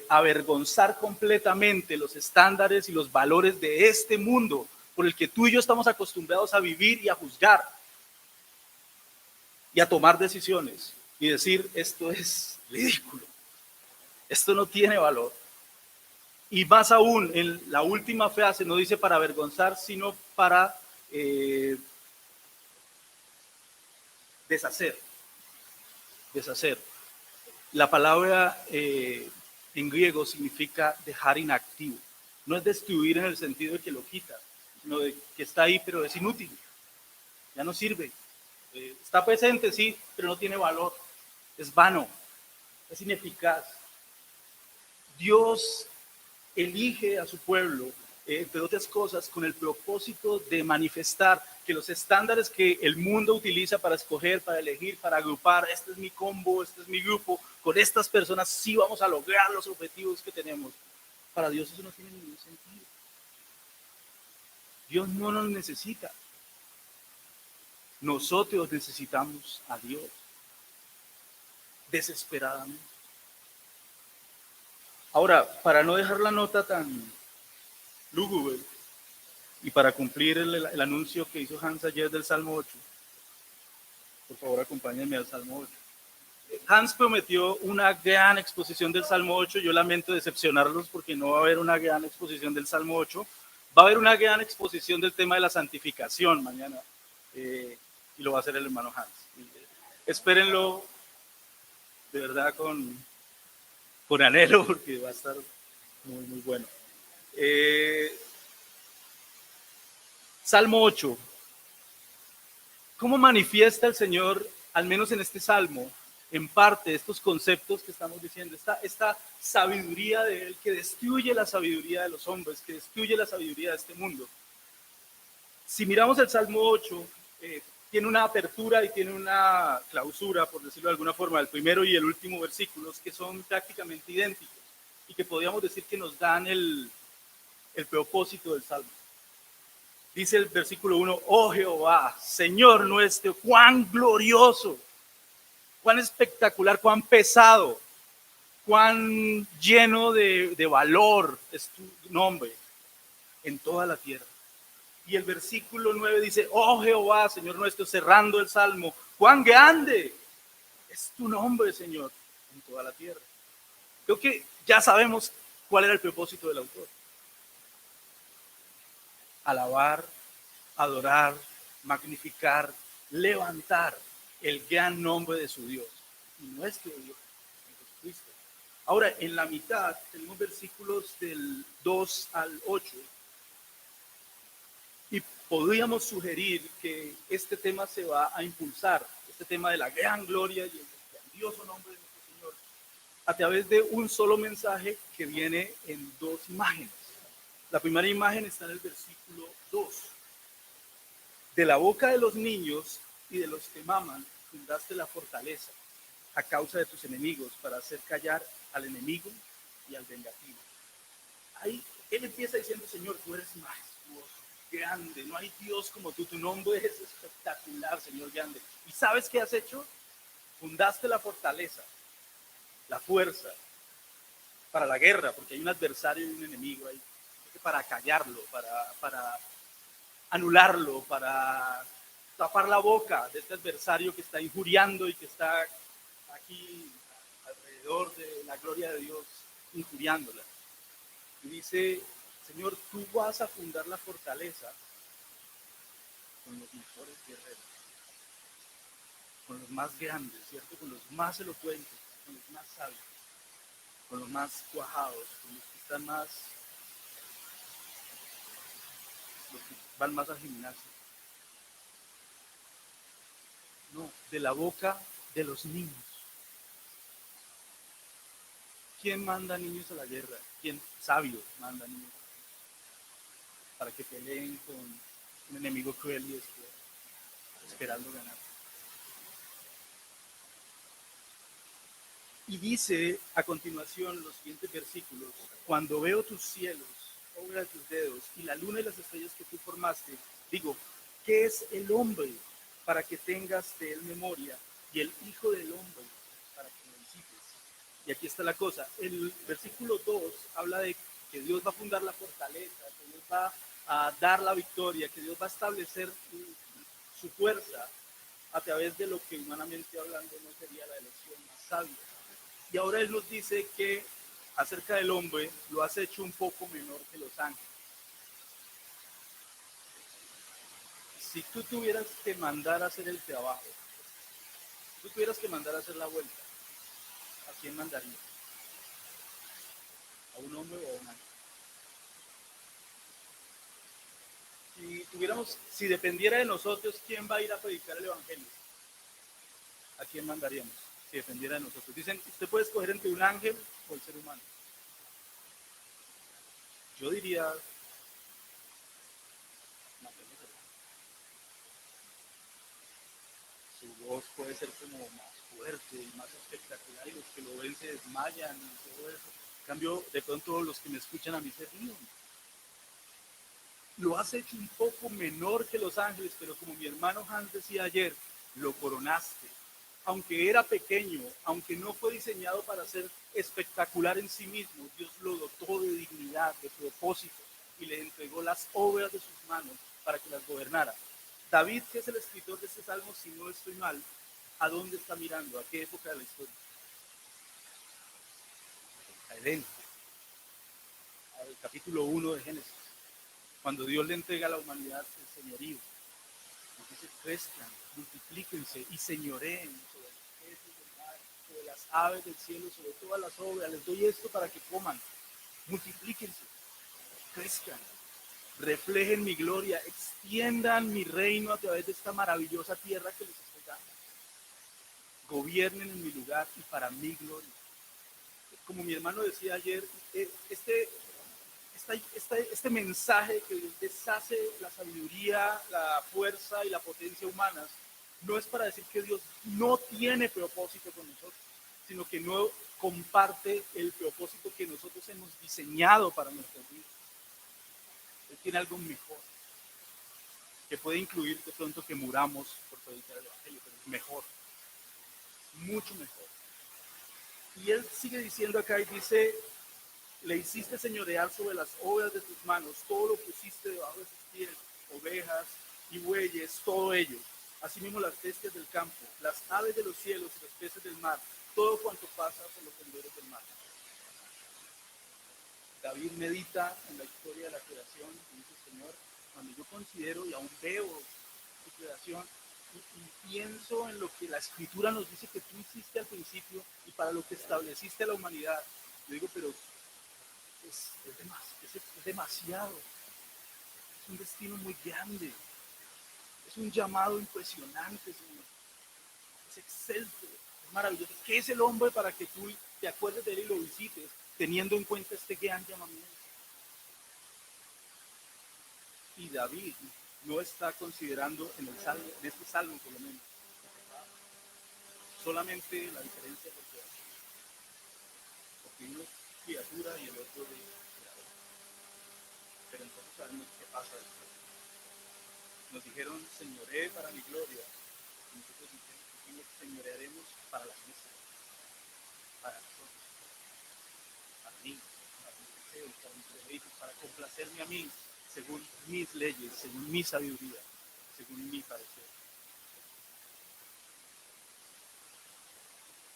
avergonzar completamente los estándares y los valores de este mundo por el que tú y yo estamos acostumbrados a vivir y a juzgar y a tomar decisiones y decir, esto es ridículo, esto no tiene valor. Y más aún, en la última frase no dice para avergonzar, sino para deshacer. La palabra en griego significa dejar inactivo. No es destruir en el sentido de que lo quita, sino de que está ahí, pero es inútil. Ya no sirve. Está presente, sí, pero no tiene valor. Es vano, es ineficaz. Dios elige a su pueblo, entre otras cosas, con el propósito de manifestar que los estándares que el mundo utiliza para escoger, para elegir, para agrupar, este es mi combo, este es mi grupo, con estas personas sí vamos a lograr los objetivos que tenemos. Para Dios eso no tiene ningún sentido. Dios no nos necesita. Nosotros necesitamos a Dios desesperadamente. Ahora, para no dejar la nota tan lúgubre y para cumplir el anuncio que hizo Hans ayer del Salmo 8, por favor acompáñenme al Salmo 8. Hans prometió una gran exposición del Salmo 8, yo lamento decepcionarlos porque no va a haber una gran exposición del Salmo 8, va a haber una gran exposición del tema de la santificación mañana, y lo va a hacer el hermano Hans. Espérenlo de verdad con anhelo porque va a estar muy, muy bueno. Salmo 8. ¿Cómo manifiesta el Señor, al menos en este salmo, en parte estos conceptos que estamos diciendo, esta sabiduría de Él que destruye la sabiduría de los hombres, que destruye la sabiduría de este mundo? Si miramos el Salmo 8, tiene una apertura y tiene una clausura, por decirlo de alguna forma, el primero y el último versículos, que son prácticamente idénticos y que podríamos decir que nos dan el propósito del Salmo. Dice el versículo 1, oh Jehová, Señor nuestro, cuán glorioso, cuán espectacular, cuán pesado, cuán lleno de valor es tu nombre en toda la tierra. Y el versículo 9 dice, oh Jehová, Señor nuestro, cerrando el salmo, cuán grande es tu nombre, Señor, en toda la tierra. Creo que ya sabemos cuál era el propósito del autor. Alabar, adorar, magnificar, levantar el gran nombre de su Dios y nuestro Dios, Jesucristo. Ahora, en la mitad tenemos versículos del 2 al 8 y podríamos sugerir que este tema se va a impulsar, este tema de la gran gloria y el grandioso nombre de nuestro Señor, a través de un solo mensaje que viene en dos imágenes. La primera imagen está en el versículo 2. De la boca de los niños y de los que maman, fundaste la fortaleza a causa de tus enemigos para hacer callar al enemigo y al vengativo. Ahí él empieza diciendo, Señor, tú eres majestuoso, grande, no hay Dios como tú, tu nombre es espectacular, Señor grande. ¿Y sabes qué has hecho? Fundaste la fortaleza, la fuerza para la guerra, porque hay un adversario y un enemigo ahí, para callarlo, para anularlo, para tapar la boca de este adversario que está injuriando y que está aquí alrededor de la gloria de Dios, injuriándola. Y dice, Señor, tú vas a fundar la fortaleza con los mejores guerreros, con los más grandes, ¿cierto? Con los más elocuentes, con los más sabios, con los más cuajados, con los que están más, los que van más al gimnasio. No, de la boca de los niños. ¿Quién manda niños a la guerra? ¿Quién sabio manda niños a la guerra? Para que peleen con un enemigo cruel y después, esperando ganar. Y dice a continuación los siguientes versículos, cuando veo tus cielos, obra de tus dedos, y la luna y las estrellas que tú formaste, digo, ¿qué es el hombre para que tengas de él memoria? Y el hijo del hombre para que lo visites. Y aquí está la cosa, el versículo 2 habla de que Dios va a fundar la fortaleza, que Dios va a dar la victoria, que Dios va a establecer su fuerza a través de lo que humanamente hablando no sería la elección más sabia. Y ahora Él nos dice que acerca del hombre lo has hecho un poco menor que los ángeles. Si tú tuvieras que mandar a hacer el trabajo, si tú tuvieras que mandar a hacer la vuelta, ¿a quién mandarías? ¿A un hombre o a un ángel? Si dependiera de nosotros, ¿quién va a ir a predicar el evangelio? ¿A quién mandaríamos? Si dependiera de nosotros. Dicen, usted puede escoger entre un ángel o el ser humano. Yo diría, su voz puede ser como más fuerte y más espectacular y los que lo ven se desmayan y todo eso. En cambio, de pronto los que me escuchan a mí se ríen. Lo has hecho un poco menor que los ángeles, pero como mi hermano Hans decía ayer, lo coronaste. Aunque era pequeño, aunque no fue diseñado para ser espectacular en sí mismo, Dios lo dotó de dignidad, de propósito y le entregó las obras de sus manos para que las gobernara. David, que es el escritor de este salmo, si no estoy mal, ¿a dónde está mirando? ¿A qué época de la historia? A Edén, al capítulo 1 de Génesis, cuando Dios le entrega a la humanidad el señorío. Nos dice, crezcan, multiplíquense y señoreen sobre los peces del mar, sobre las aves del cielo, sobre todas las obras. Les doy esto para que coman, multiplíquense, crezcan, reflejen mi gloria, extiendan mi reino a través de esta maravillosa tierra que les estoy dando. Gobiernen en mi lugar y para mi gloria. Como mi hermano decía ayer, este mensaje que deshace la sabiduría, la fuerza y la potencia humanas, no es para decir que Dios no tiene propósito con nosotros, sino que no comparte el propósito que nosotros hemos diseñado para nuestras vidas. Él tiene algo mejor. que puede incluir de pronto que muramos por predicar el Evangelio, pero es mejor, mucho mejor. Y él sigue diciendo acá y dice, le hiciste señorear sobre las obras de tus manos, todo lo pusiste debajo de sus pies, ovejas y bueyes, todo ello. Asimismo las bestias del campo, las aves de los cielos y los peces del mar, todo cuanto pasa por los senderos del mar. David medita en la historia de la creación y dice, Señor, cuando yo considero y aún veo tu creación y pienso en lo que la Escritura nos dice que tú hiciste al principio y para lo que estableciste a la humanidad, yo digo, pero es demasiado, es un destino muy grande, es un llamado impresionante, Señor, es excelso, es maravilloso. ¿Qué es el hombre para que tú te acuerdes de él y lo visites, teniendo en cuenta este gran llamamiento? Y David no está considerando en el salmo, en este salmo por lo menos, solamente la diferencia porque uno es criatura y el otro es creador. Pero entonces sabemos qué pasa después. Nos dijeron, señoré para mi gloria. Y nosotros dijimos, señorearemos para la mesa, para nosotros, para mí, para mis deseos, para mis delitos, para complacerme a mí, según mis leyes, según mi sabiduría, según mi parecer.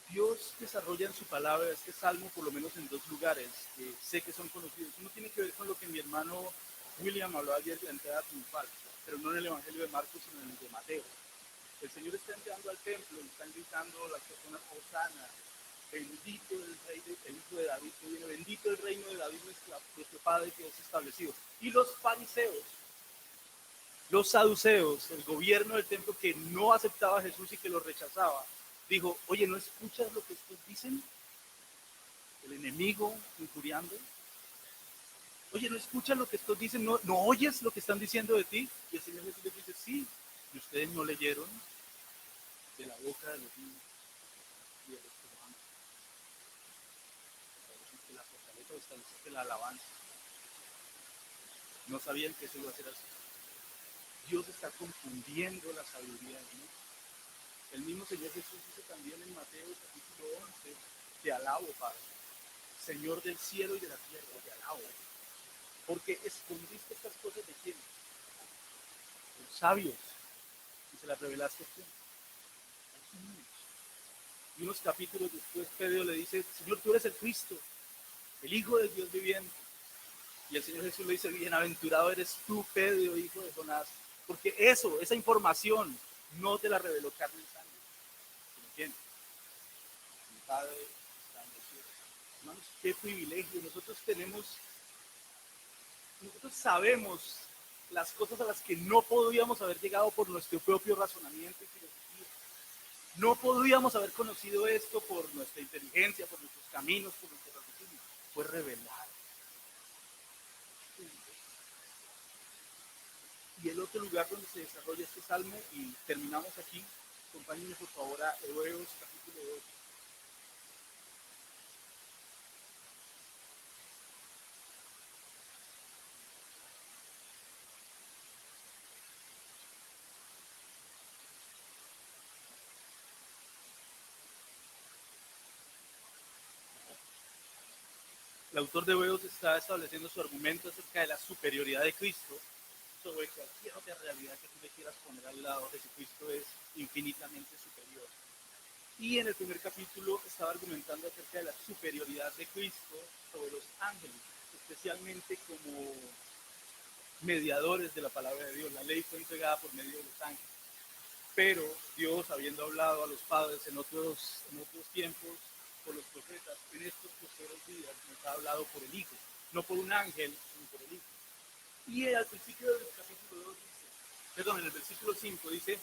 Dios desarrolla en su palabra este salmo por lo menos en dos lugares que sé que son conocidos. Uno tiene que ver con lo que mi hermano William habló ayer de la entrada triunfal, pero no en el Evangelio de Marcos, sino en el de Mateo. El Señor está entrando al templo y están gritando las personas, Hosana, bendito el Hijo de David que viene, bendito el reino de David, nuestro Padre que es establecido. Y los fariseos, los saduceos, el gobierno del templo que no aceptaba a Jesús y que lo rechazaba, dijo, oye, ¿no escuchas lo que estos dicen? El enemigo injuriando. Oye, ¿no escuchas lo que estos dicen? ¿No oyes lo que están diciendo de ti? Y el Señor Jesús les dice, sí, y ustedes no leyeron de la boca de los niños y de los humanos. Estableciste la fortaleza, estableciste la alabanza. No sabían que eso iba a ser así. Dios está confundiendo la sabiduría de Dios. El mismo Señor Jesús dice también en Mateo capítulo 11, te alabo, Padre, Señor del cielo y de la tierra, te alabo. Porque escondiste estas cosas de quién? Los sabios. Y se las revelaste a quién? A los niños. Y unos capítulos después Pedro le dice, Señor, tú eres el Cristo, el Hijo del Dios viviente. Y el Señor Jesús le dice, bienaventurado eres tú, Pedro, hijo de Jonás, porque esa información no te la reveló carne y sangre. ¿Me entiendes? Mi Padre está en los cielos. Hermanos, qué privilegio. Nosotros sabemos las cosas a las que no podríamos haber llegado por nuestro propio razonamiento y filosofía. No podríamos haber conocido esto por nuestra inteligencia, por nuestros caminos, por nuestro raciocinio. Fue revelado. Y el otro lugar donde se desarrolla este salmo, y terminamos aquí, acompáñenme por favor a Hebreos capítulo 2. El autor de Hebreos está estableciendo su argumento acerca de la superioridad de Cristo sobre cualquier otra realidad que tú le quieras poner al lado. Jesucristo es infinitamente superior. Y en el primer capítulo estaba argumentando acerca de la superioridad de Cristo sobre los ángeles, especialmente como mediadores de la palabra de Dios. La ley fue entregada por medio de los ángeles. Pero Dios, habiendo hablado a los padres en otros tiempos por los profetas, en estos posteriores días nos ha hablado por el Hijo, no por un ángel, sino por el Hijo. Y al principio del capítulo 2 dice, perdón, en el versículo 5 dice,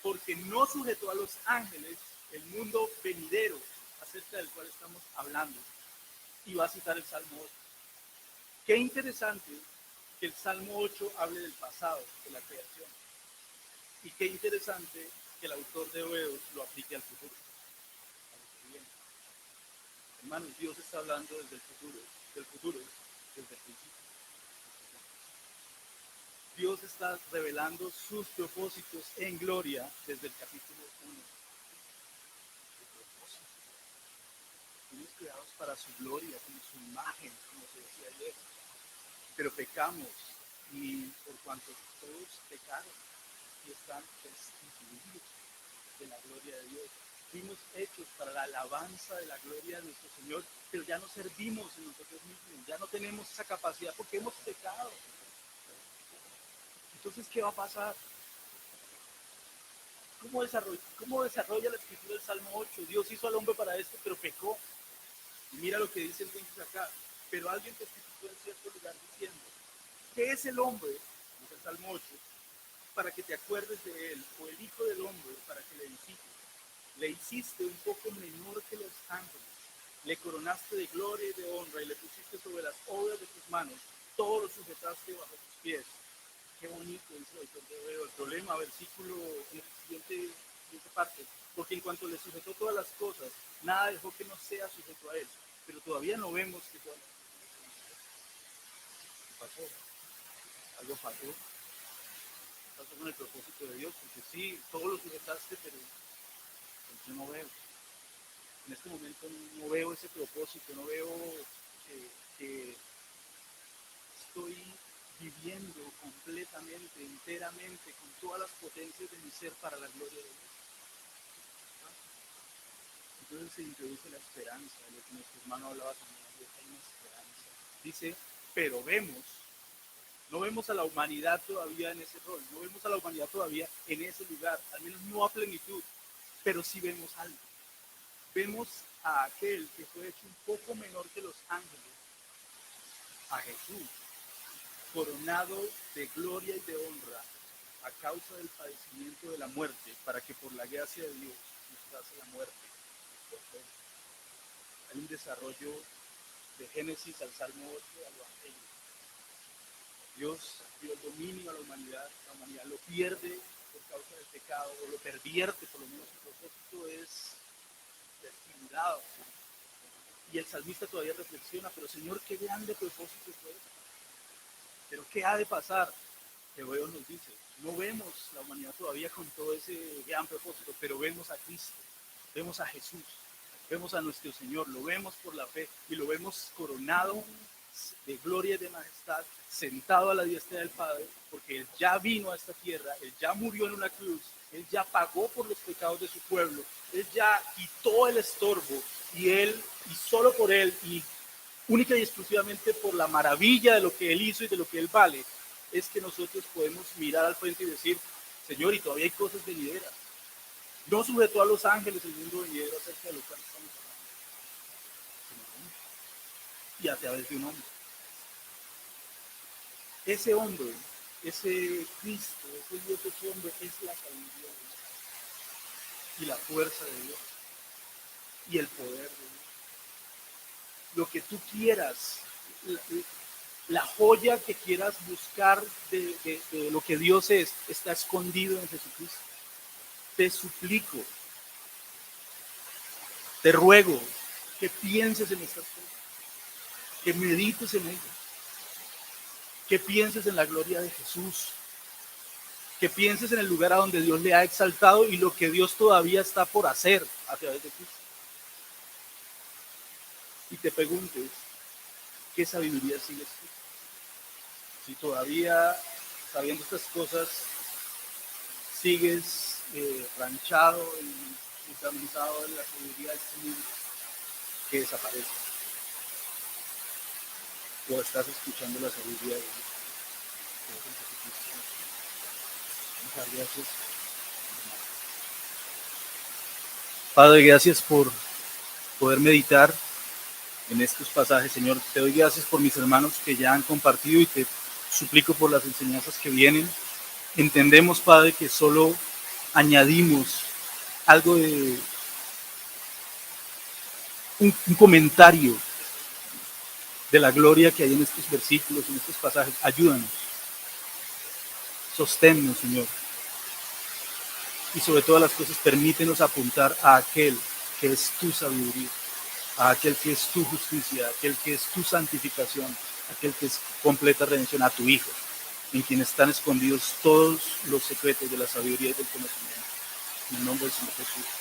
porque no sujetó a los ángeles el mundo venidero acerca del cual estamos hablando. Y va a citar el Salmo 8. Qué interesante que el Salmo 8 hable del pasado, de la creación. Y qué interesante que el autor de Hebreos lo aplique al futuro, a lo que viene. Hermanos, Dios está hablando desde el futuro, desde el principio. Dios está revelando sus propósitos en gloria desde el capítulo 1. Fuimos creados para su gloria, como su imagen, como se decía ayer. Pero pecamos y por cuanto todos pecaron y están destituidos de la gloria de Dios. Fuimos hechos para la alabanza de la gloria de nuestro Señor, pero ya no servimos en nosotros mismos, ya no tenemos esa capacidad porque hemos pecado. Entonces, ¿qué va a pasar? ¿Cómo desarrolla la escritura del Salmo 8? Dios hizo al hombre para esto, pero pecó. Y mira lo que dice entonces acá. Pero alguien testificó en cierto lugar diciendo, ¿qué es el hombre? Dice el Salmo 8, para que te acuerdes de él, o el hijo del hombre para que le visites. Le hiciste un poco menor que los ángeles, le coronaste de gloria y de honra y le pusiste sobre las obras de tus manos, todo lo sujetaste bajo tus pies. Qué bonito dice el autor de Hebreo. El problema, versículo en la siguiente parte, porque en cuanto le sujetó todas las cosas, nada dejó que no sea sujeto a él, pero todavía no vemos que todas las cosas pasó. Algo pasó con el propósito de Dios, porque sí, todo lo sujetaste, pero yo no veo. En este momento no veo ese propósito, no veo que estoy viviendo completamente, enteramente, con todas las potencias de mi ser para la gloria de Dios. Entonces se introduce la esperanza, de lo que nuestro hermano hablaba también, hay una esperanza. Dice, pero no vemos a la humanidad todavía en ese rol, no vemos a la humanidad todavía en ese lugar, al menos no a plenitud, pero sí vemos algo. Vemos a aquel que fue hecho un poco menor que los ángeles, a Jesús, coronado de gloria y de honra a causa del padecimiento de la muerte, para que por la gracia de Dios nos trase la muerte por fe. Hay un desarrollo de Génesis al Salmo 8 al Evangelio. Dios dio el dominio a la humanidad lo pierde por causa del pecado, o lo pervierte, por lo menos su propósito es desfigurado. Y el salmista todavía reflexiona, pero Señor, qué grande propósito fue este. Pero ¿qué ha de pasar? Hebreo nos dice, no vemos la humanidad todavía con todo ese gran propósito, pero vemos a Cristo, vemos a Jesús, vemos a nuestro Señor, lo vemos por la fe y lo vemos coronado de gloria y de majestad, sentado a la diestra del Padre, porque Él ya vino a esta tierra, Él ya murió en una cruz, Él ya pagó por los pecados de su pueblo, Él ya quitó el estorbo y solo por Él y única y exclusivamente por la maravilla de lo que Él hizo y de lo que Él vale, es que nosotros podemos mirar al frente y decir, Señor, y todavía hay cosas venideras. No sujetó a los ángeles el mundo venidero acerca de lo cual estamos hablando. Y a través de un hombre. Ese hombre, ese Cristo, ese Dios hecho hombre, es la sabiduría de Dios. Y la fuerza de Dios. Y el poder de Dios. Lo que tú quieras, la joya que quieras buscar de lo que Dios es, está escondido en Jesucristo. Te suplico, te ruego que pienses en estas cosas, que medites en ellas, que pienses en la gloria de Jesús, que pienses en el lugar a donde Dios le ha exaltado y lo que Dios todavía está por hacer a través de Cristo. Y te preguntes, ¿qué sabiduría sigues tú? Si todavía, sabiendo estas cosas, sigues ranchado y estabilizado en la sabiduría de este mundo que desaparece. O estás escuchando la sabiduría de Dios. Muchas gracias. Padre, gracias por poder meditar en estos pasajes, Señor. Te doy gracias por mis hermanos que ya han compartido y te suplico por las enseñanzas que vienen. Entendemos, Padre, que solo añadimos algo de un comentario de la gloria que hay en estos versículos, en estos pasajes. Ayúdanos, sosténnos, Señor. Y sobre todas las cosas, permítenos apuntar a aquel que es tu sabiduría, a aquel que es tu justicia, a aquel que es tu santificación, a aquel que es completa redención, a tu Hijo. en quien están escondidos todos los secretos de la sabiduría y del conocimiento. En el nombre del Señor Jesús.